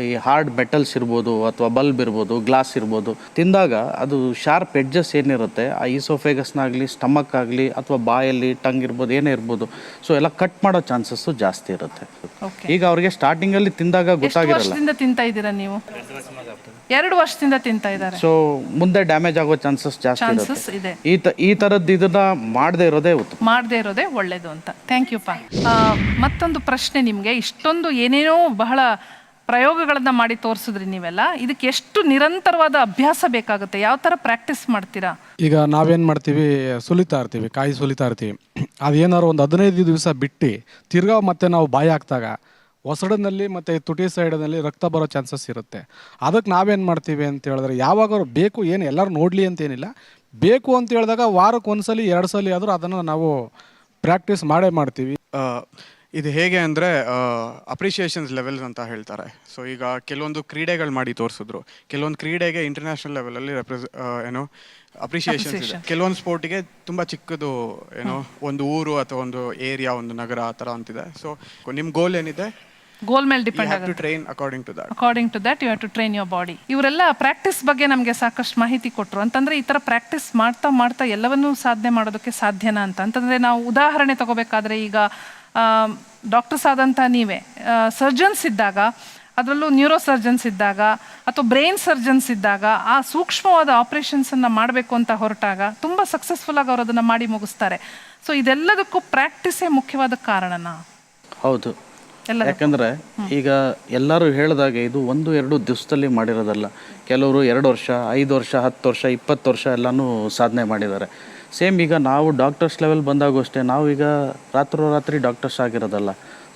ಈ ಹಾರ್ಡ್ ಮೆಟಲ್ಸ್ ಇರ್ಬೋದು, ಅಥವಾ ಬಲ್ಬ್ ಇರ್ಬೋದು, ಗ್ಲಾಸ್ ಇರ್ಬೋದು, ತಿಂದಾಗ ಅದು ಶಾರ್ಪ್ ಎಡ್ಜಸ್ ಏನಿರುತ್ತೆ ಆ ಈಸೋಫೇಗಸ್ನಾಗಲಿ, ಸ್ಟಮಕ್ ಆಗಲಿ, ಅಥವಾ ಬಾಯಲ್ಲಿ ಟಂಗ್ ಇರ್ಬೋದು, ಏನೇ ಇರ್ಬೋದು, ಸೊ ಎಲ್ಲ ಕಟ್ ಮಾಡೋ ಚಾನ್ಸಸ್ಸು ಜಾಸ್ತಿ ಇರುತ್ತೆ. ಈಗ ಅವ್ರಿಗೆ ಸ್ಟಾರ್ಟಿಂಗಲ್ಲಿ ತಿಂದಾಗ ಗೊತ್ತಾಗಿರಲ್ಲ. ತಿಂತಾ ಇದ್ದೀರಾ ನೀವು? 2 ವರ್ಷದಿಂದ ತಿಂತಾ ಇದ್ದಾರೆ. ಸೊ ಮುಂದೆ ಡ್ಯಾಮೇಜ್ ಆಗೋ ಚಾನ್ಸಸ್ ಜಾಸ್ತಿ ಇದೆ. ಈ ಥರದ್ದು ಇದನ್ನ ಮಾಡದೇ ಇರೋದೇ ಉತ್ತಮ, ಮಾಡದೇ ಇರೋದೇ ಒಳ್ಳೇದು ಅಂತ. ಥ್ಯಾಂಕ್ ಯು ಪಾ. ಮತ್ತೊಂದು ಪ್ರಶ್ನೆ ನಿಮಗೆ, ಇಷ್ಟೊಂದು ಏನೇನೋ ಬಹಳ ಪ್ರಯೋಗಗಳನ್ನ ಮಾಡಿ ತೋರಿಸಿದ್ರಿ ನೀವೆಲ್ಲ, ಇದಕ್ಕೆ ಎಷ್ಟು ನಿರಂತರವಾದ ಅಭ್ಯಾಸ ಬೇಕಾಗುತ್ತೆ? ಯಾವ ಥರ ಪ್ರಾಕ್ಟೀಸ್ ಮಾಡ್ತೀರಾ? ಈಗ ನಾವೇನು ಮಾಡ್ತೀವಿ, ಸುಲಿತಾ ಇರ್ತೀವಿ, ಕಾಯಿ ಸುಲಿತಾ ಇರ್ತೀವಿ. ಅದೇನಾದ್ರು ಒಂದು 15 ದಿವಸ ಬಿಟ್ಟು ತಿರ್ಗಾ ಮತ್ತೆ ನಾವು ಬಾಯಿ ಹಾಕ್ದಾಗ ಒಸಡಿನಲ್ಲಿ ಮತ್ತು ತುಟಿ ಸೈಡ್ನಲ್ಲಿ ರಕ್ತ ಬರೋ ಚಾನ್ಸಸ್ ಇರುತ್ತೆ. ಅದಕ್ಕೆ ನಾವೇನು ಮಾಡ್ತೀವಿ ಅಂತ ಹೇಳಿದ್ರೆ, ಯಾವಾಗ ಬೇಕು, ಏನು ಎಲ್ಲರೂ ನೋಡಲಿ ಅಂತೇನಿಲ್ಲ, ಬೇಕು ಅಂತ ಹೇಳಿದಾಗ ವಾರಕ್ಕೆ 1 ಸಲ 2 ಸಲ ಆದರೂ ಅದನ್ನು ನಾವು ಪ್ರಾಕ್ಟೀಸ್ ಮಾಡೇ ಮಾಡ್ತೀವಿ. ಇದು ಹೇಗೆ ಅಂದರೆ ಅಪ್ರಿಷಿಯೇಷನ್ಸ್ ಲೆವೆಲ್ಸ್ ಅಂತ ಹೇಳ್ತಾರೆ. ಸೊ ಈಗ ಕೆಲವೊಂದು ಕ್ರೀಡೆಗಳು ಮಾಡಿ ತೋರಿಸಿದ್ರು, ಕೆಲವೊಂದು ಕ್ರೀಡೆಗೆ ಇಂಟರ್ನ್ಯಾಷನಲ್ ಲೆವೆಲಲ್ಲಿ ಅಪ್ರಿಷಿಯೇಷನ್ಸ್ ಇದೆ. ಕೆಲವೊಂದು ಸ್ಪೋರ್ಟಿಗೆ ತುಂಬ ಚಿಕ್ಕದು ಒಂದು ಊರು ಅಥವಾ ಒಂದು ಏರಿಯಾ, ಒಂದು ನಗರ ಆ ಥರ ಅಂತಿದೆ. ಸೊ ನಿಮ್ಮ ಗೋಲ್ ಏನಿದೆ, ಗೋಲ್ ಮೇಲೆ ಡಿಪೆಂಡ್ ಆಗುತ್ತೆ. Train according to that you have to train your body. ಇವರೆಲ್ಲ ಪ್ರಾಕ್ಟೀಸ್ ಬಗ್ಗೆ ನಮಗೆ ಸಾಕಷ್ಟು ಮಾಹಿತಿ ಕೊಟ್ಟರು. ಅಂತಂದರೆ ಈ ಥರ ಪ್ರಾಕ್ಟೀಸ್ ಮಾಡ್ತಾ ಎಲ್ಲವನ್ನೂ ಸಾಧನೆ ಮಾಡೋದಕ್ಕೆ ಸಾಧ್ಯನಾ ಅಂತಂದರೆ, ನಾವು ಉದಾಹರಣೆ ತಗೋಬೇಕಾದ್ರೆ, ಈಗ ಡಾಕ್ಟರ್ಸ್ ಆದಂಥ ನೀವೇ ಸರ್ಜನ್ಸ್ ಇದ್ದಾಗ ಅದರಲ್ಲೂ ನ್ಯೂರೋ ಸರ್ಜನ್ಸ್ ಇದ್ದಾಗ ಅಥವಾ ಬ್ರೈನ್ ಸರ್ಜನ್ಸ್ ಇದ್ದಾಗ ಆ ಸೂಕ್ಷ್ಮವಾದ ಆಪರೇಷನ್ಸನ್ನು ಮಾಡಬೇಕು ಅಂತ ಹೊರಟಾಗ ತುಂಬ ಸಕ್ಸಸ್ಫುಲ್ಲಾಗಿ ಅವರು ಅದನ್ನು ಮಾಡಿ ಮುಗಿಸ್ತಾರೆ. ಸೊ ಇದೆಲ್ಲದಕ್ಕೂ ಪ್ರಾಕ್ಟೀಸೇ ಮುಖ್ಯವಾದ ಕಾರಣನಾ? ಹೌದು, ಯಾಕಂದರೆ ಈಗ ಎಲ್ಲರೂ ಹೇಳಿದಾಗೆ ಇದು 1-2 ದಿವಸದಲ್ಲಿ ಮಾಡಿರೋದಲ್ಲ. ಕೆಲವರು 2 ವರ್ಷ, 5 ವರ್ಷ, 10 ವರ್ಷ, 20 ವರ್ಷ ಎಲ್ಲನೂ ಸಾಧನೆ ಮಾಡಿದ್ದಾರೆ. ಸೇಮ್ ಈಗ ನಾವು ಡಾಕ್ಟರ್ಸ್ ಲೆವೆಲ್ ಬಂದಾಗೂ ಅಷ್ಟೇ, ನಾವೀಗ ರಾತ್ರೋರಾತ್ರಿ ಡಾಕ್ಟರ್ಸ್ ಆಗಿರೋದಲ್ಲ.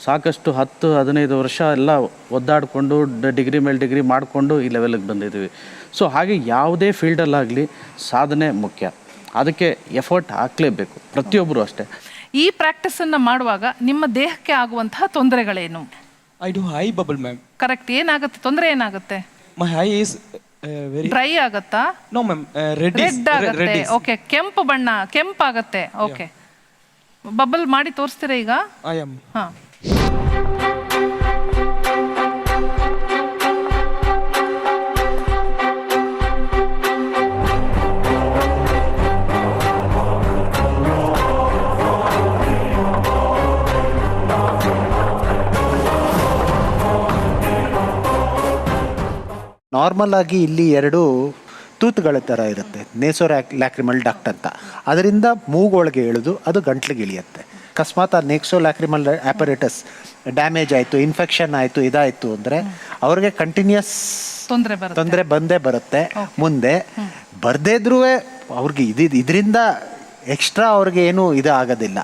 ಸಾಕಷ್ಟು 10-15 ವರ್ಷ ಎಲ್ಲ ಒದ್ದಾಡಿಕೊಂಡು ಡಿಗ್ರಿ ಮೇಲೆ ಡಿಗ್ರಿ ಮಾಡಿಕೊಂಡು ಈ ಲೆವೆಲಿಗೆ ಬಂದಿದ್ದೀವಿ. ಸೊ ಹಾಗೆ ಯಾವುದೇ ಫೀಲ್ಡಲ್ಲಾಗಲಿ ಸಾಧನೆ ಮುಖ್ಯ, ಅದಕ್ಕೆ ಎಫರ್ಟ್ ಹಾಕಲೇಬೇಕು ಪ್ರತಿಯೊಬ್ಬರು ಅಷ್ಟೇ. ಈ ಪ್ರಾಕ್ಟೀಸನ್ನು ಮಾಡುವಾಗ ನಿಮ್ಮ ದೇಹಕ್ಕೆ ಆಗುವಂತಹ ತೊಂದರೆಗಳೇನು? I do high bubble, ma'am. Correct. ಏನಾಗುತ್ತೆ ತೊಂದರೆ? ಏನಾಗುತ್ತೆ? My eye is very dry ಆಗುತ್ತಾ? No, ma'am. Red ಆಗುತ್ತೆ. ಓಕೆ, ಕೆಂಪು ಬಣ್ಣ, ಕೆಂಪಾಗತ್ತೆ. ಓಕೆ, ಬಬಲ್ ಮಾಡಿ ತೋರಿಸ್ತೀರಾ ಈಗ? I am. ಹಾ, ನಾರ್ಮಲ್ ಆಗಿ ಇಲ್ಲಿ 2 ತೂತುಗಳ ಥರ ಇರುತ್ತೆ, ನೇಸೋ ಲ್ಯಾಕ್ರಿಮಲ್ ಡಕ್ಟ್ ಅಂತ. ಅದರಿಂದ ಮೂಗೊಳಗೆ ಇಳಿದು ಅದು ಗಂಟ್ಲಿಗೆ ಇಳಿಯುತ್ತೆ. ಅಕಸ್ಮಾತ್ ಆ ನೇಕ್ಸೋ ಲ್ಯಾಕ್ರಿಮಲ್ ಆಪರೇಟಸ್ ಡ್ಯಾಮೇಜ್ ಆಯಿತು, ಇನ್ಫೆಕ್ಷನ್ ಆಯಿತು, ಇದಾಯಿತು ಅಂದರೆ ಅವ್ರಿಗೆ ಕಂಟಿನ್ಯೂಸ್ ತೊಂದರೆ ಬಂದೇ ಬರುತ್ತೆ. ಮುಂದೆ ಬರ್ದೇ ಇದ್ರೂ ಅವ್ರಿಗೆ ಇದರಿಂದ ಎಕ್ಸ್ಟ್ರಾ ಅವ್ರಿಗೆ ಏನು ಇದು ಆಗೋದಿಲ್ಲ.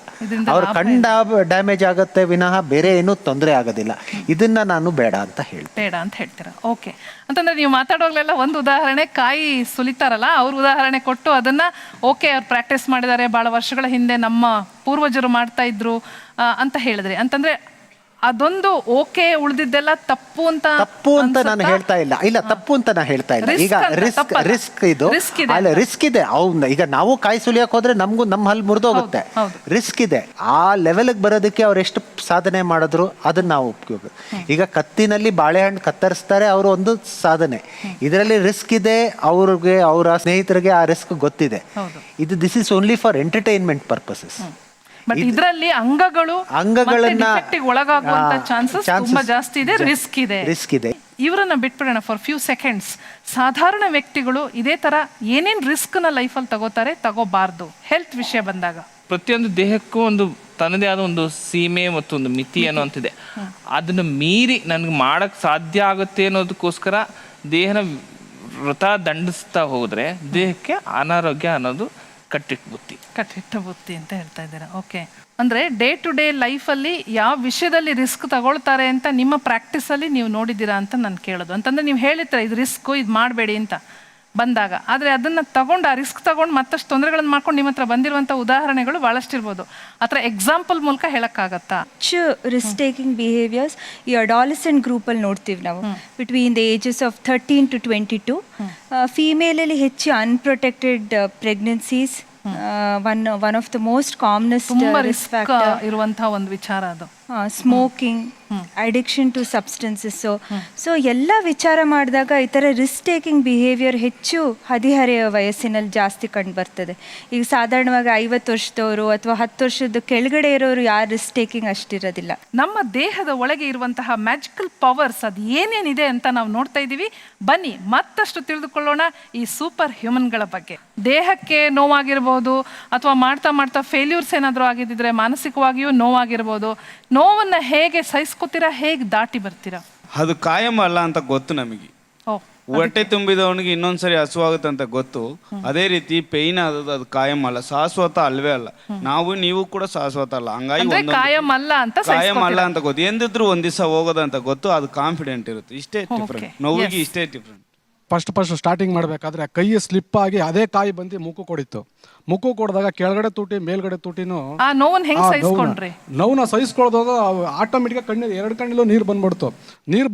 ಅವ್ರ ಕಣ್ಣು ಡ್ಯಾಮೇಜ್ ಆಗುತ್ತೆ ವಿನಃ ಬೇರೆ ಏನೂ ತೊಂದರೆ ಆಗೋದಿಲ್ಲ. ಇದನ್ನ ನಾನು ಬೇಡ ಅಂತ ಹೇಳ್ತೀರಾ? ಓಕೆ, ಅಂತಂದ್ರೆ ನೀವು ಮಾತಾಡೋಗ್ಲೆಲ್ಲ ಒಂದು ಉದಾಹರಣೆ, ಕಾಯಿ ಸುಲಿತಾರಲ್ಲ ಅವ್ರ ಉದಾಹರಣೆ ಕೊಟ್ಟು ಅದನ್ನ ಓಕೆ ಅವ್ರು ಪ್ರಾಕ್ಟೀಸ್ ಮಾಡಿದ್ದಾರೆ, ಭಾಳ ವರ್ಷಗಳ ಹಿಂದೆ ನಮ್ಮ ಪೂರ್ವಜರು ಮಾಡ್ತಾ ಇದ್ರು ಅಂತ ಹೇಳಿದ್ರಿ. ಅಂತಂದ್ರೆ ಅದೊಂದು ಓಕೆ, ಉಳಿದಿದ್ದೆಲ್ಲ ತಪ್ಪು ಅಂತ ನಾನು ಹೇಳ್ತಾ ಇಲ್ಲ ತಪ್ಪು ಅಂತ ನಾನು ಹೇಳ್ತಾ ಇಲ್ಲ. ಈಗ ರಿಸ್ಕ್ ಇದೆ. ಈಗ ನಾವು ಕಾಯಿ ಸುಲಿಯಕ್ಕೆ ಹೋದ್ರೆ ನಮಗೂ ನಮ್ಮ ಹಲ್ಲು ಮುರಿದೋಗುತ್ತೆ, ರಿಸ್ಕ್ ಇದೆ. ಆ ಲೆವೆಲ್ಗೆ ಬರೋದಕ್ಕೆ ಅವ್ರು ಎಷ್ಟು ಸಾಧನೆ ಮಾಡಿದ್ರು ಅದನ್ನ ನಾವು ಉಪಯೋಗ. ಈಗ ಕತ್ತಿನಲ್ಲಿ ಬಾಳೆಹಣ್ಣು ಕತ್ತರಿಸ್ತಾರೆ, ಅವರು ಒಂದು ಸಾಧನೆ. ಇದರಲ್ಲಿ ರಿಸ್ಕ್ ಇದೆ, ಅವ್ರಿಗೆ ಅವರ ಸ್ನೇಹಿತರಿಗೆ ಆ ರಿಸ್ಕ್ ಗೊತ್ತಿದೆ. This is only for entertainment purposes. But ಇದರಲ್ಲಿ ಅಂಗಗಳನ್ನ ಒಳಗಾಗುವಂತ ಚಾನ್ಸಸ್ ತುಂಬಾ ಜಾಸ್ತಿ ಇದೆ, ರಿಸ್ಕ್ ಇದೆ. ಇವರನ್ನ ಬಿಟ್ಬಿಡೋಣ ಫಾರ್ ಫ್ಯೂ ಸೆಕೆಂಡ್ಸ್. ಸಾಧಾರಣ ವ್ಯಕ್ತಿಗಳು ಇದೇ ತರ ಏನೇನ್ ರಿಸ್ಕ್ ನ ಲೈಫಲ್ಲಿ ತಗೋಬಾರ್ದು ಹೆಲ್ತ್ ವಿಷಯ ಬಂದಾಗ? ಪ್ರತಿಯೊಂದು ದೇಹಕ್ಕೂ ಒಂದು ತನ್ನದೇ ಆದ ಒಂದು ಸೀಮೆ ಮತ್ತು ಒಂದು ಮಿತಿ ಅನ್ನೋಂತಿದೆ. ಅದನ್ನ ಮೀರಿ ನನಗೆ ಮಾಡಕ್ ಸಾಧ್ಯ ಆಗುತ್ತೆ ಅನ್ನೋದಕ್ಕೋಸ್ಕರ ದೇಹನ ವೃತ ದಂಡಿಸ್ತಾ ಹೋದ್ರೆ ದೇಹಕ್ಕೆ ಅನಾರೋಗ್ಯ ಅನ್ನೋದು ಕಟ್ಟಿಟ್ಟ ಬುತ್ತಿ ಅಂತ ಹೇಳ್ತಾ ಇದ್ದೀರಾ. ಓಕೆ, ಅಂದ್ರೆ ಡೇ ಟು ಡೇ ಲೈಫಲ್ಲಿ ಯಾವ ವಿಷಯದಲ್ಲಿ ರಿಸ್ಕ್ ತಗೊಳ್ತಾರೆ ಅಂತ ನಿಮ್ಮ ಪ್ರಾಕ್ಟೀಸಲ್ಲಿ ನೀವು ನೋಡಿದ್ದೀರಾ ಅಂತ ನಾನು ಕೇಳೋದು. ಅಂತಂದ್ರೆ ನೀವು ಹೇಳಿರ್ತೀರ ಇದು ರಿಸ್ಕು, ಇದು ಮಾಡಬೇಡಿ ಅಂತ ಬಂದಾಗ, ಆದರೆ ಅದನ್ನು ತಗೊಂಡು ಆ ರಿಸ್ಕ್ ತಗೊಂಡು ಮತ್ತಷ್ಟು ತೊಂದರೆಗಳನ್ನು ಮಾಡ್ಕೊಂಡು ನಿಮ್ಮ ಹತ್ರ ಬಂದಿರುವಂಥ ಉದಾಹರಣೆಗಳು ಭಾಳಷ್ಟಿರ್ಬೋದು. ಆ ಥರ ಎಕ್ಸಾಂಪಲ್ ಮೂಲಕ ಹೇಳೋಕ್ಕಾಗತ್ತಾ? ರಿಸ್ಕ್ ಟೇಕಿಂಗ್ ಬಿಹೇವಿಯರ್ಸ್ ಈ ಅಡಾಲಸೆಂಟ್ ಗ್ರೂಪಲ್ಲಿ ನೋಡ್ತೀವಿ ನಾವು. Between the ages of 13 to 22 ಫೀಮೇಲಲ್ಲಿ ಹೆಚ್ಚು unprotected pregnancies one of the most commonest risk factor ಇರುವಂತಹ ಒಂದು ವಿಚಾರ ಅದು. Smoking, addiction to substances. So ಎಲ್ಲ ವಿಚಾರ ಮಾಡಿದಾಗ ಈ ಥರ ರಿಸ್ಕ್ ಟೇಕಿಂಗ್ ಬಿಹೇವಿಯರ್ ಹೆಚ್ಚು ಹದಿಹರೆಯ ವಯಸ್ಸಿನಲ್ಲಿ ಜಾಸ್ತಿ ಕಂಡು ಬರ್ತದೆ. ಈಗ ಸಾಧಾರಣವಾಗಿ 50 ವರ್ಷದವರು ಅಥವಾ 10 ವರ್ಷದ ಕೆಳಗಡೆ ಇರೋರು ಯಾರು ರಿಸ್ಕ್ ಟೇಕಿಂಗ್ ಅಷ್ಟಿರೋದಿಲ್ಲ. ನಮ್ಮ ದೇಹದ ಒಳಗೆ ಇರುವಂತಹ ಮ್ಯಾಜಿಕಲ್ ಪವರ್ಸ್ ಅದು ಏನೇನಿದೆ ಅಂತ ನಾವು ನೋಡ್ತಾ ಇದ್ದೀವಿ. ಬನ್ನಿ ಮತ್ತಷ್ಟು ತಿಳಿದುಕೊಳ್ಳೋಣ ಈ ಸೂಪರ್ ಹ್ಯೂಮನ್ಗಳ ಬಗ್ಗೆ. ದೇಹಕ್ಕೆ ನೋವಾಗಿರ್ಬೋದು ಅಥವಾ ಮಾಡ್ತಾ ಮಾಡ್ತಾ ಫೇಲ್ಯೂರ್ಸ್ ಏನಾದರೂ ಆಗಿದ್ದಿದ್ರೆ ಮಾನಸಿಕವಾಗಿಯೂ ನೋವಾಗಿರ್ಬೋದು. ನೋವನ್ನು ಹೇಗೆ ಸಹಿಸ್ಕೊತೀರಾ, ಹೇಗೆ ದಾಟಿ ಬರ್ತೀರಾ? ಅದು ಕಾಯಂ ಅಲ್ಲ ಅಂತ ಗೊತ್ತು ನಮಗೆ. ಹೊಟ್ಟೆ ತುಂಬಿದವನಿಗೆ ಇನ್ನೊಂದ್ಸರಿ ಹಸುವಾಗುತ್ತೆ ಅಂತ ಗೊತ್ತು. ಅದೇ ರೀತಿ ಪೇಯ್ನ್ ಆದದ್ದು ಅದು ಕಾಯಂ ಅಲ್ಲ, ಶಾಶ್ವತ ಅಲ್ವೇ ಅಲ್ಲ. ನೀವು ಕೂಡ ಶಾಶ್ವತ ಅಲ್ಲ. ಹಂಗಾಗಿ ಕಾಯಂ ಅಲ್ಲ ಅಂತ ಗೊತ್ತು. ಎಂದಿದ್ರು ಒಂದ್ ದಿವಸ ಹೋಗೋದಂತ ಗೊತ್ತು. ಅದು ಕಾನ್ಫಿಡೆಂಟ್ ಇರುತ್ತೆ. ಇಷ್ಟೇ ಡಿಫ್ರೆಂಟ್. ನೋವಿಗೆ ಇಷ್ಟೇ ಡಿಫ್ರೆಂಟ್. ಫಸ್ಟ್ ಸ್ಟಾರ್ಟಿಂಗ್ ಮಾಡಬೇಕಾದ್ರೆ ಕೈ ಸ್ಲಿಪ್ ಆಗಿ ಅದೇ ಕಾಯಿ ಬಂದು ಮುಕ್ಕು ಕೊಡಿತ್ತು. ಮುಕ್ಕು ಕೊಡಿದಾಗ ಕೆಳಗಡೆ ತೂಟಿ ಮೇಲ್ಗಡೆ ತೂಟಿನೂ ನೋವನ್ನ ಸಹಿಸ್ಕೊಳ್ಳೋದಾಗ ಆಟೋಮೆಟಿಕ್ ಕಣ್ಣು 2 ಕಣ್ಣಲ್ಲೂ ನೀರು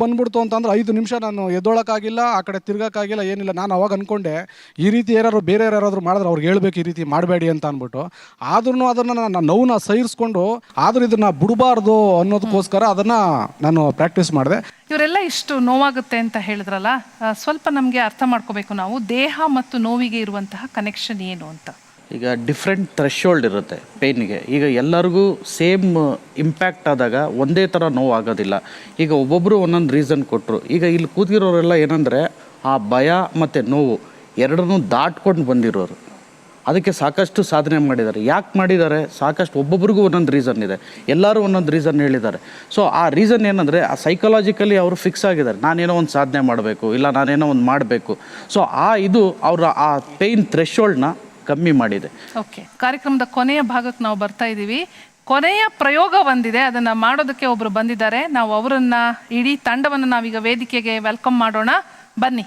ಬಂದ್ಬಿಡ್ತು ಅಂತಂದ್ರೆ 5 ನಿಮಿಷ ನಾನು ಎದ್ದೊಳಕ್ಕಾಗಿಲ್ಲ, ಆ ಕಡೆ ತಿರ್ಗಕ್ಕಾಗಿಲ್ಲ, ಏನಿಲ್ಲ. ನಾನು ಅವಾಗ ಅನ್ಕೊಂಡೆ ಈ ರೀತಿ ಬೇರೆ ಯಾರಾದ್ರು ಮಾಡಿದ್ರೆ ಅವ್ರಿಗೆ ಹೇಳ್ಬೇಕು ಈ ರೀತಿ ಮಾಡಬೇಡಿ ಅಂತ ಅಂದ್ಬಿಟ್ಟು. ಆದ್ರೂ ಅದನ್ನ ನಾನು ನೋವನ್ನ ಸಹಿಸ್ಕೊಂಡು ಆದ್ರೂ ಇದನ್ನ ಬಿಡಬಾರ್ದು ಅನ್ನೋದಕ್ಕೋಸ್ಕರ ಅದನ್ನ ನಾನು ಪ್ರಾಕ್ಟೀಸ್ ಮಾಡಿದೆ. ಇವರೆಲ್ಲ ಇಷ್ಟು ನೋವಾಗುತ್ತೆ ಅಂತ ಹೇಳಿದ್ರಲ್ಲ, ಸ್ವಲ್ಪ ನಮಗೆ ಅರ್ಥ ಮಾಡ್ಕೋಬೇಕು ನಾವು ದೇಹ ಮತ್ತು ನೋವಿಗೆ ಇರುವಂತಹ ಕನೆಕ್ಷನ್ ಏನು ಅಂತ. ಈಗ ಡಿಫ್ರೆಂಟ್ ಥ್ರೆಶೋಲ್ಡ್ ಇರುತ್ತೆ ಪೇಯ್ನಿಗೆ. ಈಗ ಎಲ್ಲರಿಗೂ ಸೇಮ್ ಇಂಪ್ಯಾಕ್ಟ್ ಆದಾಗ ಒಂದೇ ಥರ ನೋವು ಆಗೋದಿಲ್ಲ. ಈಗ ಒಬ್ಬೊಬ್ಬರು ಒಂದೊಂದು ರೀಸನ್ ಕೊಟ್ಟರು. ಈಗ ಇಲ್ಲಿ ಕೂತಿರೋರೆಲ್ಲ ಏನಂದರೆ ಆ ಭಯ ಮತ್ತು ನೋವು ಎರಡನ್ನೂ ದಾಟ್ಕೊಂಡು ಬಂದಿರೋರು, ಅದಕ್ಕೆ ಸಾಕಷ್ಟು ಸಾಧನೆ ಮಾಡಿದ್ದಾರೆ. ಯಾಕೆ ಮಾಡಿದ್ದಾರೆ? ಸಾಕಷ್ಟು ಒಬ್ಬೊಬ್ರಿಗೂ ಒಂದೊಂದು ರೀಸನ್ ಇದೆ, ಎಲ್ಲರೂ ಒಂದೊಂದು ರೀಸನ್ ಹೇಳಿದ್ದಾರೆ. ಸೊ ಆ ರೀಸನ್ ಏನಂದರೆ ಆ ಸೈಕಲಾಜಿಕಲಿ ಅವರು ಫಿಕ್ಸ್ ಆಗಿದ್ದಾರೆ, ನಾನೇನೋ ಒಂದು ಸಾಧನೆ ಮಾಡಬೇಕು, ಇಲ್ಲ ನಾನೇನೋ ಒಂದು ಮಾಡಬೇಕು. ಸೊ ಇದು ಅವರ ಆ ಪೇಯ್ನ್ ಥ್ರೆಶೋಲ್ಡ್ನ ಕಮ್ಮಿ ಮಾಡಿದೆ. ಓಕೆ, ಕಾರ್ಯಕ್ರಮದ ಕೊನೆಯ ಭಾಗಕ್ಕೆ ನಾವು ಬರ್ತಾ ಇದ್ದೀವಿ. ಕೊನೆಯ ಪ್ರಯೋಗ ಬಂದಿದೆ, ಅದನ್ನು ಮಾಡೋದಕ್ಕೆ ಒಬ್ಬರು ಬಂದಿದ್ದಾರೆ. ನಾವು ಅವರನ್ನು, ಇಡೀ ತಂಡವನ್ನು ನಾವೀಗ ವೇದಿಕೆಗೆ ವೆಲ್ಕಮ್ ಮಾಡೋಣ. ಬನ್ನಿ.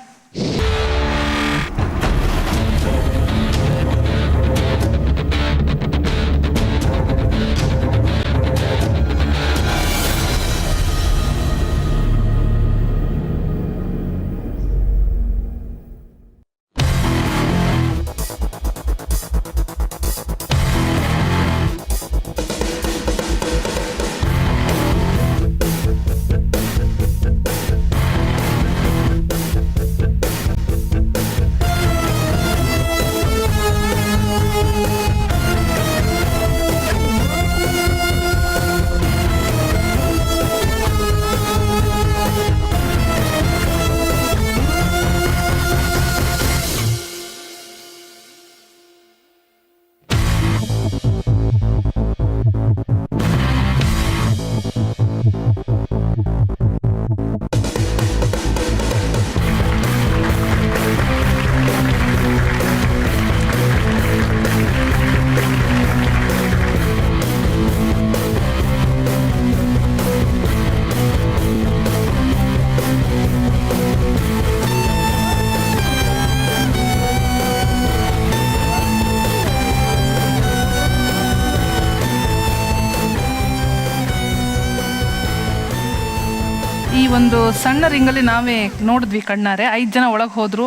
ಈ ಒಂದು ಸಣ್ಣ ರಿಂಗಲ್ಲಿ ನಾವೇ ನೋಡಿದ್ವಿ ಕಣ್ಣಾರೆ, 5 ಜನ ಒಳಗೆ ಹೋದರು.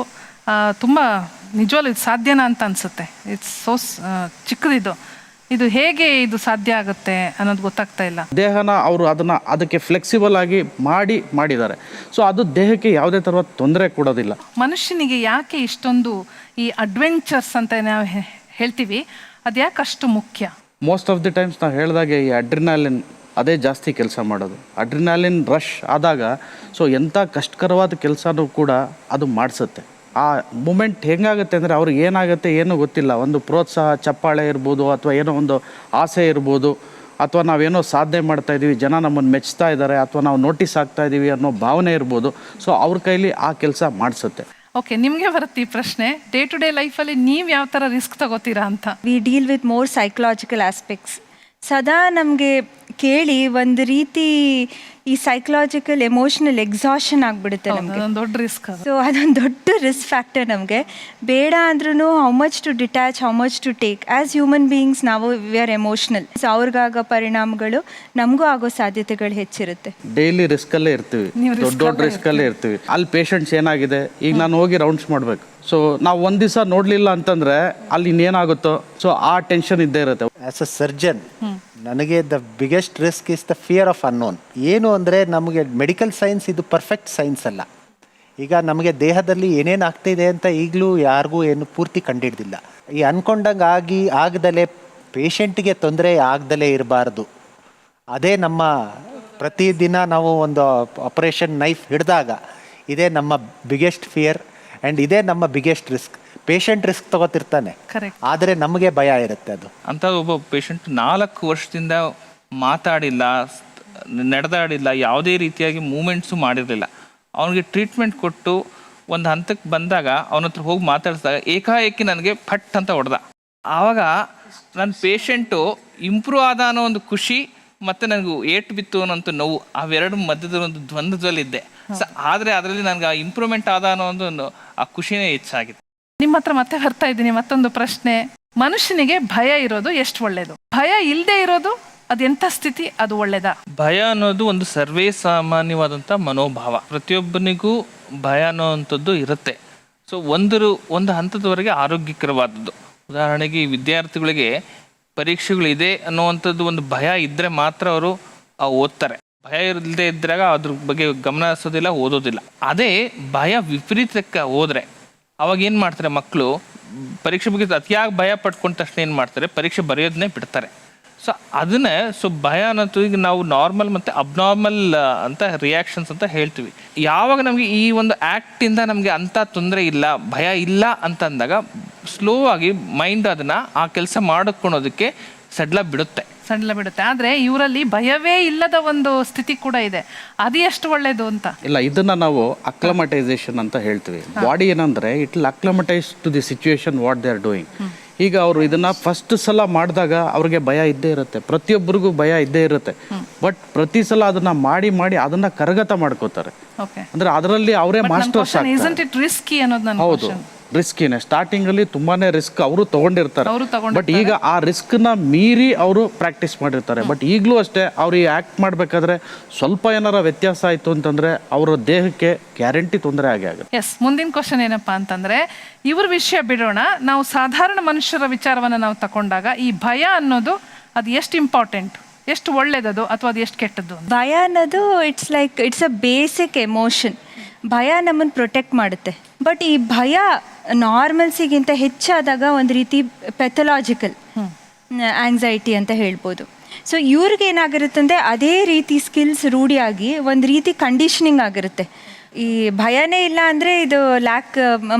ತುಂಬ ನಿಜವಾಗ್ಲೂ ಇದು ಸಾಧ್ಯನಾ ಅಂತ ಅನಿಸುತ್ತೆ. ಇಟ್ಸ್ ಸೋ ಚಿಕ್ಕದಿದು. ಇದು ಹೇಗೆ ಇದು ಸಾಧ್ಯ ಆಗುತ್ತೆ ಅನ್ನೋದು ಗೊತ್ತಾಗ್ತಾ ಇಲ್ಲ. ದೇಹನ ಅವರು ಅದಕ್ಕೆ ಫ್ಲೆಕ್ಸಿಬಲ್ ಆಗಿ ಮಾಡಿದ್ದಾರೆ. ಸೊ ಅದು ದೇಹಕ್ಕೆ ಯಾವುದೇ ಥರದ ತೊಂದರೆ ಕೊಡೋದಿಲ್ಲ. ಮನುಷ್ಯನಿಗೆ ಯಾಕೆ ಇಷ್ಟೊಂದು ಈ ಅಡ್ವೆಂಚರ್ಸ್ ಅಂತ ನಾವು ಹೇಳ್ತೀವಿ, ಅದು ಯಾಕೆ ಅಷ್ಟು ಮುಖ್ಯ? ಮೋಸ್ಟ್ ಆಫ್ ದಿ ಟೈಮ್ಸ್ ನಾವು ಹೇಳಿದಾಗೆ ಈ ಅಡ್ರಿನಾಲಿನ್ ಅದೇ ಜಾಸ್ತಿ ಕೆಲಸ ಮಾಡೋದು. ಅಡ್ರಿನಾಲಿನ್ ರಶ್ ಆದಾಗ ಸೊ ಎಂಥ ಕಷ್ಟಕರವಾದ ಕೆಲಸನೂ ಕೂಡ ಅದು ಮಾಡಿಸುತ್ತೆ. ಆ ಮೂಮೆಂಟ್ ಹೆಂಗಾಗುತ್ತೆ ಅಂದರೆ ಅವ್ರಿಗೆ ಏನಾಗುತ್ತೆ ಏನೂ ಗೊತ್ತಿಲ್ಲ. ಒಂದು ಪ್ರೋತ್ಸಾಹ, ಚಪ್ಪಾಳೆ ಇರ್ಬೋದು, ಅಥವಾ ಏನೋ ಒಂದು ಆಸೆ ಇರ್ಬೋದು, ಅಥವಾ ನಾವೇನೋ ಸಾಧನೆ ಮಾಡ್ತಾಯಿದ್ದೀವಿ, ಜನ ನಮ್ಮನ್ನು ಮೆಚ್ತಾ ಇದ್ದಾರೆ, ಅಥವಾ ನಾವು ನೋಟಿಸ್ ಆಗ್ತಾ ಇದ್ದೀವಿ ಅನ್ನೋ ಭಾವನೆ ಇರ್ಬೋದು. ಸೊ ಅವ್ರ ಕೈಲಿ ಆ ಕೆಲಸ ಮಾಡಿಸುತ್ತೆ. ಓಕೆ, ನಿಮಗೆ ಬರುತ್ತೆ ಈ ಪ್ರಶ್ನೆ, ಡೇ ಟು ಡೇ ಲೈಫಲ್ಲಿ ನೀವು ಯಾವ ಥರ ರಿಸ್ಕ್ ತಗೋತೀರಾ ಅಂತ? V deal with more psychological aspects. ಸದಾ ನಮಗೆ ಕೇಳಿ ಒಂದು ರೀತಿ ಈ ಸೈಕಲಾಜಿಕಲ್ ಎಮೋಷನಲ್ ಎಕ್ಸಾಷನ್ ಆಗಿಬಿಡುತ್ತೆ ನಮಗೆ. ದೊಡ್ಡ ರಿಸ್ಕ್. ಸೊ ಅದೊಂದು ದೊಡ್ಡ ರಿಸ್ಕ್ ಫ್ಯಾಕ್ಟರ್ ನಮಗೆ. ಬೇಡ ಅಂದ್ರೂ how much to detach, how much to take. As human beings ನಾವು ವಿ ಆರ್ ಎಮೋಷ್ನಲ್. ಸೊ ಅವ್ರಿಗಾಗೋ ಪರಿಣಾಮಗಳು ನಮಗೂ ಆಗೋ ಸಾಧ್ಯತೆಗಳು ಹೆಚ್ಚಿರುತ್ತೆ. ಡೈಲಿ ರಿಸ್ಕಲ್ಲೇ ಇರ್ತೀವಿ, ದೊಡ್ಡ ರಿಸ್ಕಲ್ಲೇ ಇರ್ತೀವಿ. ಅಲ್ಲಿ ಪೇಷಂಟ್ಸ್ ಏನಾಗಿದೆ, ಈಗ ನಾನು ಹೋಗಿ ರೌಂಡ್ಸ್ ಮಾಡಬೇಕು. ಸೊ ನಾವು ಒಂದು ದಿವಸ ನೋಡಲಿಲ್ಲ ಅಂತಂದರೆ ಅಲ್ಲಿ ಇನ್ನೇನಾಗುತ್ತೋ, ಸೊ ಆ ಟೆನ್ಷನ್ ಇದ್ದೇ ಇರುತ್ತೆ. ಆ್ಯಸ್ ಅ ಸರ್ಜನ್ ನನಗೆ the biggest risk is the fear of unknown. ಏನು ಅಂದರೆ ನಮಗೆ ಮೆಡಿಕಲ್ ಸೈನ್ಸ್ ಇದು ಪರ್ಫೆಕ್ಟ್ ಸೈನ್ಸ್ ಅಲ್ಲ. ಈಗ ನಮಗೆ ದೇಹದಲ್ಲಿ ಏನೇನು ಆಗ್ತಿದೆ ಅಂತ ಈಗಲೂ ಯಾರಿಗೂ ಏನು ಪೂರ್ತಿ ಕಂಡಿಡ್ದಿಲ್ಲ. ಈ ಅಂದ್ಕೊಂಡಂಗೆ ಆಗದಲೇ ಪೇಷಂಟ್ಗೆ ತೊಂದರೆ ಆಗದಲೇ ಇರಬಾರ್ದು. ಅದೇ ನಮ್ಮ ಪ್ರತಿದಿನ ನಾವು ಒಂದು ಆಪರೇಷನ್ ನೈಫ್ ಹಿಡಿದಾಗ ಇದೇ ನಮ್ಮ ಬಿಗ್ಗೆಸ್ಟ್ ಫಿಯರ್ ಆ್ಯಂಡ್ ಇದೇ ನಮ್ಮ ಬಿಗ್ಗೆಸ್ಟ್ ರಿಸ್ಕ್. ಪೇಷಂಟ್ ರಿಸ್ಕ್ ತಗೋತಿರ್ತಾನೆ, ಆದರೆ ನಮಗೆ ಭಯ ಇರುತ್ತೆ. ಅದು ಅಂತ ಒಬ್ಬ ಪೇಷಂಟ್ 4 ವರ್ಷದಿಂದ ಮಾತಾಡಿಲ್ಲ, ನಡೆದಾಡಿಲ್ಲ, ಯಾವುದೇ ರೀತಿಯಾಗಿ ಮೂಮೆಂಟ್ಸು ಮಾಡಿರಲಿಲ್ಲ. ಅವನಿಗೆ ಟ್ರೀಟ್ಮೆಂಟ್ ಕೊಟ್ಟು ಒಂದು ಹಂತಕ್ಕೆ ಬಂದಾಗ ಅವನ ಹತ್ರ ಹೋಗಿ ಮಾತಾಡಿಸಿದಾಗ ಏಕಾಏಕಿ ನನಗೆ ಫಟ್ ಅಂತ ಹೊಡೆದ. ಆವಾಗ ನನ್ನ ಪೇಷಂಟು ಇಂಪ್ರೂವ್ ಆದ ಅನ್ನೋ ಒಂದು ಖುಷಿ ಮತ್ತು ನನಗೂ ಏಟು ಬಿತ್ತು ಅನ್ನೋಂಥ ನೋವು, ಅವೆರಡು ಮಧ್ಯದ ಒಂದು ದ್ವಂದ್ವದಲ್ಲಿದ್ದೆ. ಆದರೆ ಅದರಲ್ಲಿ ನನಗೆ ಆ ಇಂಪ್ರೂವ್ಮೆಂಟ್ ಆದ ಅನ್ನೋ ಒಂದು ಆ ಖುಷಿನೇ ಹೆಚ್ಚಾಗಿದೆ. ನಿಮ್ಮ ಹತ್ರ ಮತ್ತೆ ಬರ್ತಾ ಇದ್ದೀನಿ ಮತ್ತೊಂದು ಪ್ರಶ್ನೆ. ಮನುಷ್ಯನಿಗೆ ಭಯ ಇರೋದು ಎಷ್ಟು ಒಳ್ಳೇದು? ಭಯ ಇಲ್ಲದೆ ಇರೋದು ಅದೆಂಥ ಸ್ಥಿತಿ, ಅದು ಒಳ್ಳೇದಾ? ಭಯ ಅನ್ನೋದು ಒಂದು ಸರ್ವೇ ಸಾಮಾನ್ಯವಾದಂಥ ಮನೋಭಾವ. ಪ್ರತಿಯೊಬ್ಬನಿಗೂ ಭಯ ಅನ್ನೋವಂಥದ್ದು ಇರುತ್ತೆ. ಸೊ ಒಂದು ಹಂತದವರೆಗೆ ಆರೋಗ್ಯಕರವಾದದ್ದು. ಉದಾಹರಣೆಗೆ ಈ ವಿದ್ಯಾರ್ಥಿಗಳಿಗೆ ಪರೀಕ್ಷೆಗಳಿದೆ ಅನ್ನುವಂಥದ್ದು ಒಂದು ಭಯ ಇದ್ದರೆ ಮಾತ್ರ ಅವರು ಓದ್ತಾರೆ. ಭಯ ಇಲ್ಲದೆ ಇದ್ದಾಗ ಅದ್ರ ಬಗ್ಗೆ ಗಮನ ಹರಿಸೋದಿಲ್ಲ, ಓದೋದಿಲ್ಲ. ಅದೇ ಭಯ ವಿಪರೀತಕ್ಕೆ ಹೋದರೆ ಅವಾಗ ಏನು ಮಾಡ್ತಾರೆ ಮಕ್ಕಳು, ಪರೀಕ್ಷೆ ಮುಗಿದು ಅತಿಯಾಗಿ ಭಯ ಪಡ್ಕೊಂಡ ತಕ್ಷಣ ಏನು ಮಾಡ್ತಾರೆ, ಪರೀಕ್ಷೆ ಬರೆಯೋದನ್ನೇ ಬಿಡ್ತಾರೆ. ಸೊ ಅದನ್ನೇ ಭಯ ಅನ್ನೋದು ಈಗ ನಾವು ನಾರ್ಮಲ್ ಮತ್ತು ಅಬ್ನಾರ್ಮಲ್ ಅಂತ ರಿಯಾಕ್ಷನ್ಸ್ ಅಂತ ಹೇಳ್ತೀವಿ. ಯಾವಾಗ ನಮಗೆ ಈ ಒಂದು ಆ್ಯಕ್ಟಿಂದ ನಮಗೆ ಅಂಥ ತೊಂದರೆ ಇಲ್ಲ, ಭಯ ಇಲ್ಲ ಅಂತ ಅಂದಾಗ ಸ್ಲೋ ಆಗಿ ಮೈಂಡ್ ಅದನ್ನು ಆ ಕೆಲಸ ಮಾಡಿಕೊಳ್ಳೋದಕ್ಕೆ ಸಡ್ಲ ಬಿಡುತ್ತೆ. ಆದರೆ ಇವರಲ್ಲಿ ಭಯವೇ ಇಲ್ಲದ ಒಂದು ಸ್ಥಿತಿ ಕೂಡ ಇದೆ. ಅದು ಎಷ್ಟು ಒಳ್ಳೇದು ಅಂತ. ಇಲ್ಲ, ಇದನ್ನ ನಾವು ಅಕ್ಲಮಟೈಸೇಷನ್ ಅಂತ ಹೇಳ್ತೀವಿ. ಬಾಡಿ ಏನಂದ್ರೆ it will acclimatise to the situation what they are doing. ಈಗ ಅವರು ಇದನ್ನ ಫಸ್ಟ್ ಸಲ ಮಾಡಿದಾಗ ಅವ್ರಿಗೆ ಭಯ ಇದ್ದೇ ಇರುತ್ತೆ, ಪ್ರತಿಯೊಬ್ಬರಿಗೂ ಭಯ ಇದ್ದೇ ಇರುತ್ತೆ. ಬಟ್ ಪ್ರತಿ ಸಲ ಅದನ್ನ ಮಾಡಿ ಮಾಡಿ ಅದನ್ನ ಕರಗತ ಮಾಡ್ಕೋತಾರೆ. ಅಂದ್ರೆ ಅದರಲ್ಲಿ ಅವರೇ ಮಾಸ್ಟರ್ಸ್ ಆಗ್ತಾರೆ. ಹೌದು, ರಿಸ್ಕಿನೇ. ಸ್ಟಾರ್ಟಿಂಗ್ ಅಲ್ಲಿ ತುಂಬಾನೇ ರಿಸ್ಕ್ ಅವರು ತಗೊಂಡಿರ್ತಾರೆ. ಬಟ್ ಈಗ ಆ ರಿಸ್ಕ್ ನ ಮೀರಿ ಅವರು ಪ್ರಾಕ್ಟೀಸ್ ಮಾಡಿರ್ತಾರೆ. ಬಟ್ ಈಗಲೂ ಅಷ್ಟೇ ಅವ್ರು ಈ ಆಕ್ಟ್ ಮಾಡ್ಬೇಕಾದ್ರೆ ಸ್ವಲ್ಪ ಏನಾರ ವ್ಯತ್ಯಾಸ ಆಯ್ತು ಅಂತಂದ್ರೆ ಅವರ ದೇಹಕ್ಕೆ ಗ್ಯಾರಂಟಿ ತೊಂದರೆ ಆಗುತ್ತೆ. ಎಸ್, ಮುಂದಿನ ಕ್ವಶನ್ ಏನಪ್ಪಾ ಅಂತಂದ್ರೆ, ಇವ್ರ ವಿಷಯ ಬಿಡೋಣ. ನಾವು ಸಾಧಾರಣ ಮನುಷ್ಯರ ವಿಚಾರವನ್ನ ನಾವು ತಕೊಂಡಾಗ ಈ ಭಯ ಅನ್ನೋದು ಅದು ಎಷ್ಟು ಇಂಪಾರ್ಟೆಂಟ್, ಎಷ್ಟು ಒಳ್ಳೇದದು ಅಥವಾ ಅದು ಎಷ್ಟು ಕೆಟ್ಟದ್ದು? ಭಯ ಅನ್ನೋದು ಇಟ್ಸ್ ಅ ಬೇಸಿಕ್ ಎಮೋಷನ್. ಭಯ ನಮ್ಮನ್ನು ಪ್ರೊಟೆಕ್ಟ್ ಮಾಡುತ್ತೆ. ಬಟ್ ಈ ಭಯ ನಾರ್ಮಲ್ಸಿಗಿಂತ ಹೆಚ್ಚಾದಾಗ ಒಂದು ರೀತಿ ಪೆಥಲಾಜಿಕಲ್ ಆಂಗ್ಸೈಟಿ ಅಂತ ಹೇಳ್ಬೋದು. ಸೊ ಇವ್ರಿಗೆ ಏನಾಗಿರುತ್ತೆ ಅಂದರೆ ಅದೇ ರೀತಿ ಸ್ಕಿಲ್ಸ್ ರೂಢಿಯಾಗಿ ಒಂದು ರೀತಿ ಕಂಡೀಷನಿಂಗ್ ಆಗಿರುತ್ತೆ. ಈ ಭಯನೇ ಇಲ್ಲ ಅಂದರೆ ಇದು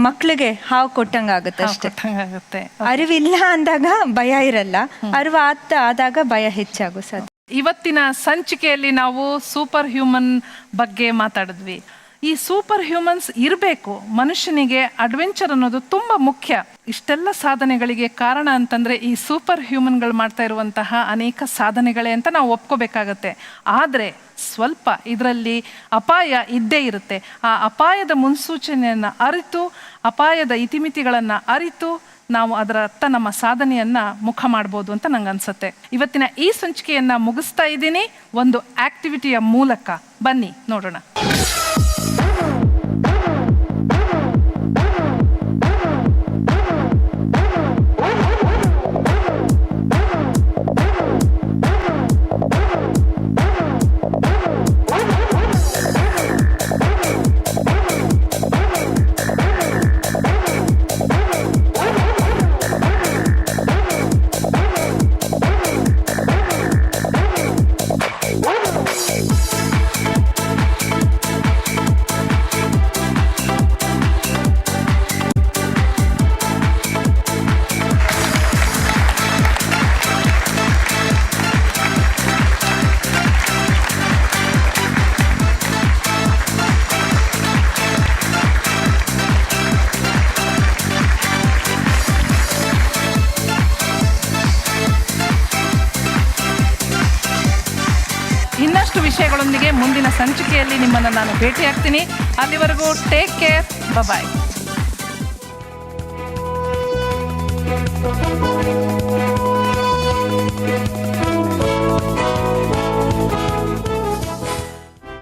ಮಕ್ಕಳಿಗೆ ಹಾವು ಕೊಟ್ಟಂಗೆ ಆಗುತ್ತೆ ಅಷ್ಟೇ. ಅರಿವಿಲ್ಲ ಅಂದಾಗ ಭಯ ಇರಲ್ಲ, ಅರಿವು ಆದಾಗ ಭಯ ಹೆಚ್ಚಾಗೋ ಸಾಧ್ಯ. ಇವತ್ತಿನ ಸಂಚಿಕೆಯಲ್ಲಿ ನಾವು ಸೂಪರ್ ಹ್ಯೂಮನ್ ಬಗ್ಗೆ ಮಾತಾಡಿದ್ವಿ. ಈ ಸೂಪರ್ ಹ್ಯೂಮನ್ಸ್ ಇರಬೇಕು, ಮನುಷ್ಯನಿಗೆ ಅಡ್ವೆಂಚರ್ ಅನ್ನೋದು ತುಂಬ ಮುಖ್ಯ. ಇಷ್ಟೆಲ್ಲ ಸಾಧನೆಗಳಿಗೆ ಕಾರಣ ಅಂತಂದರೆ ಈ ಸೂಪರ್ ಹ್ಯೂಮನ್ಗಳು ಮಾಡ್ತಾ ಇರುವಂತಹ ಅನೇಕ ಸಾಧನೆಗಳೇ ಅಂತ ನಾವು ಒಪ್ಕೋಬೇಕಾಗತ್ತೆ. ಆದರೆ ಸ್ವಲ್ಪ ಇದರಲ್ಲಿ ಅಪಾಯ ಇದ್ದೇ ಇರುತ್ತೆ. ಆ ಅಪಾಯದ ಮುನ್ಸೂಚನೆಯನ್ನು ಅರಿತು, ಅಪಾಯದ ಇತಿಮಿತಿಗಳನ್ನು ಅರಿತು ನಾವು ಅದರತ್ತ ನಮ್ಮ ಸಾಧನೆಯನ್ನು ಮುಖ ಮಾಡ್ಬೋದು ಅಂತ ನಂಗೆ ಅನ್ಸುತ್ತೆ. ಇವತ್ತಿನ ಈ ಸಂಚಿಕೆಯನ್ನು ಮುಗಿಸ್ತಾ ಇದ್ದೀನಿ ಒಂದು ಆಕ್ಟಿವಿಟಿಯ ಮೂಲಕ. ಬನ್ನಿ ನೋಡೋಣ. ಇನ್ನಷ್ಟು ವಿಷಯಗಳೊಂದಿಗೆ ಮುಂದಿನ ಸಂಚಿಕೆಯಲ್ಲಿ ನಿಮ್ಮನ್ನು ನಾನು ಭೇಟಿಯಾಗ್ತೀನಿ. ಅಲ್ಲಿವರೆಗೂ ಟೇಕ್ ಕೇರ್, ಬಾಯ್.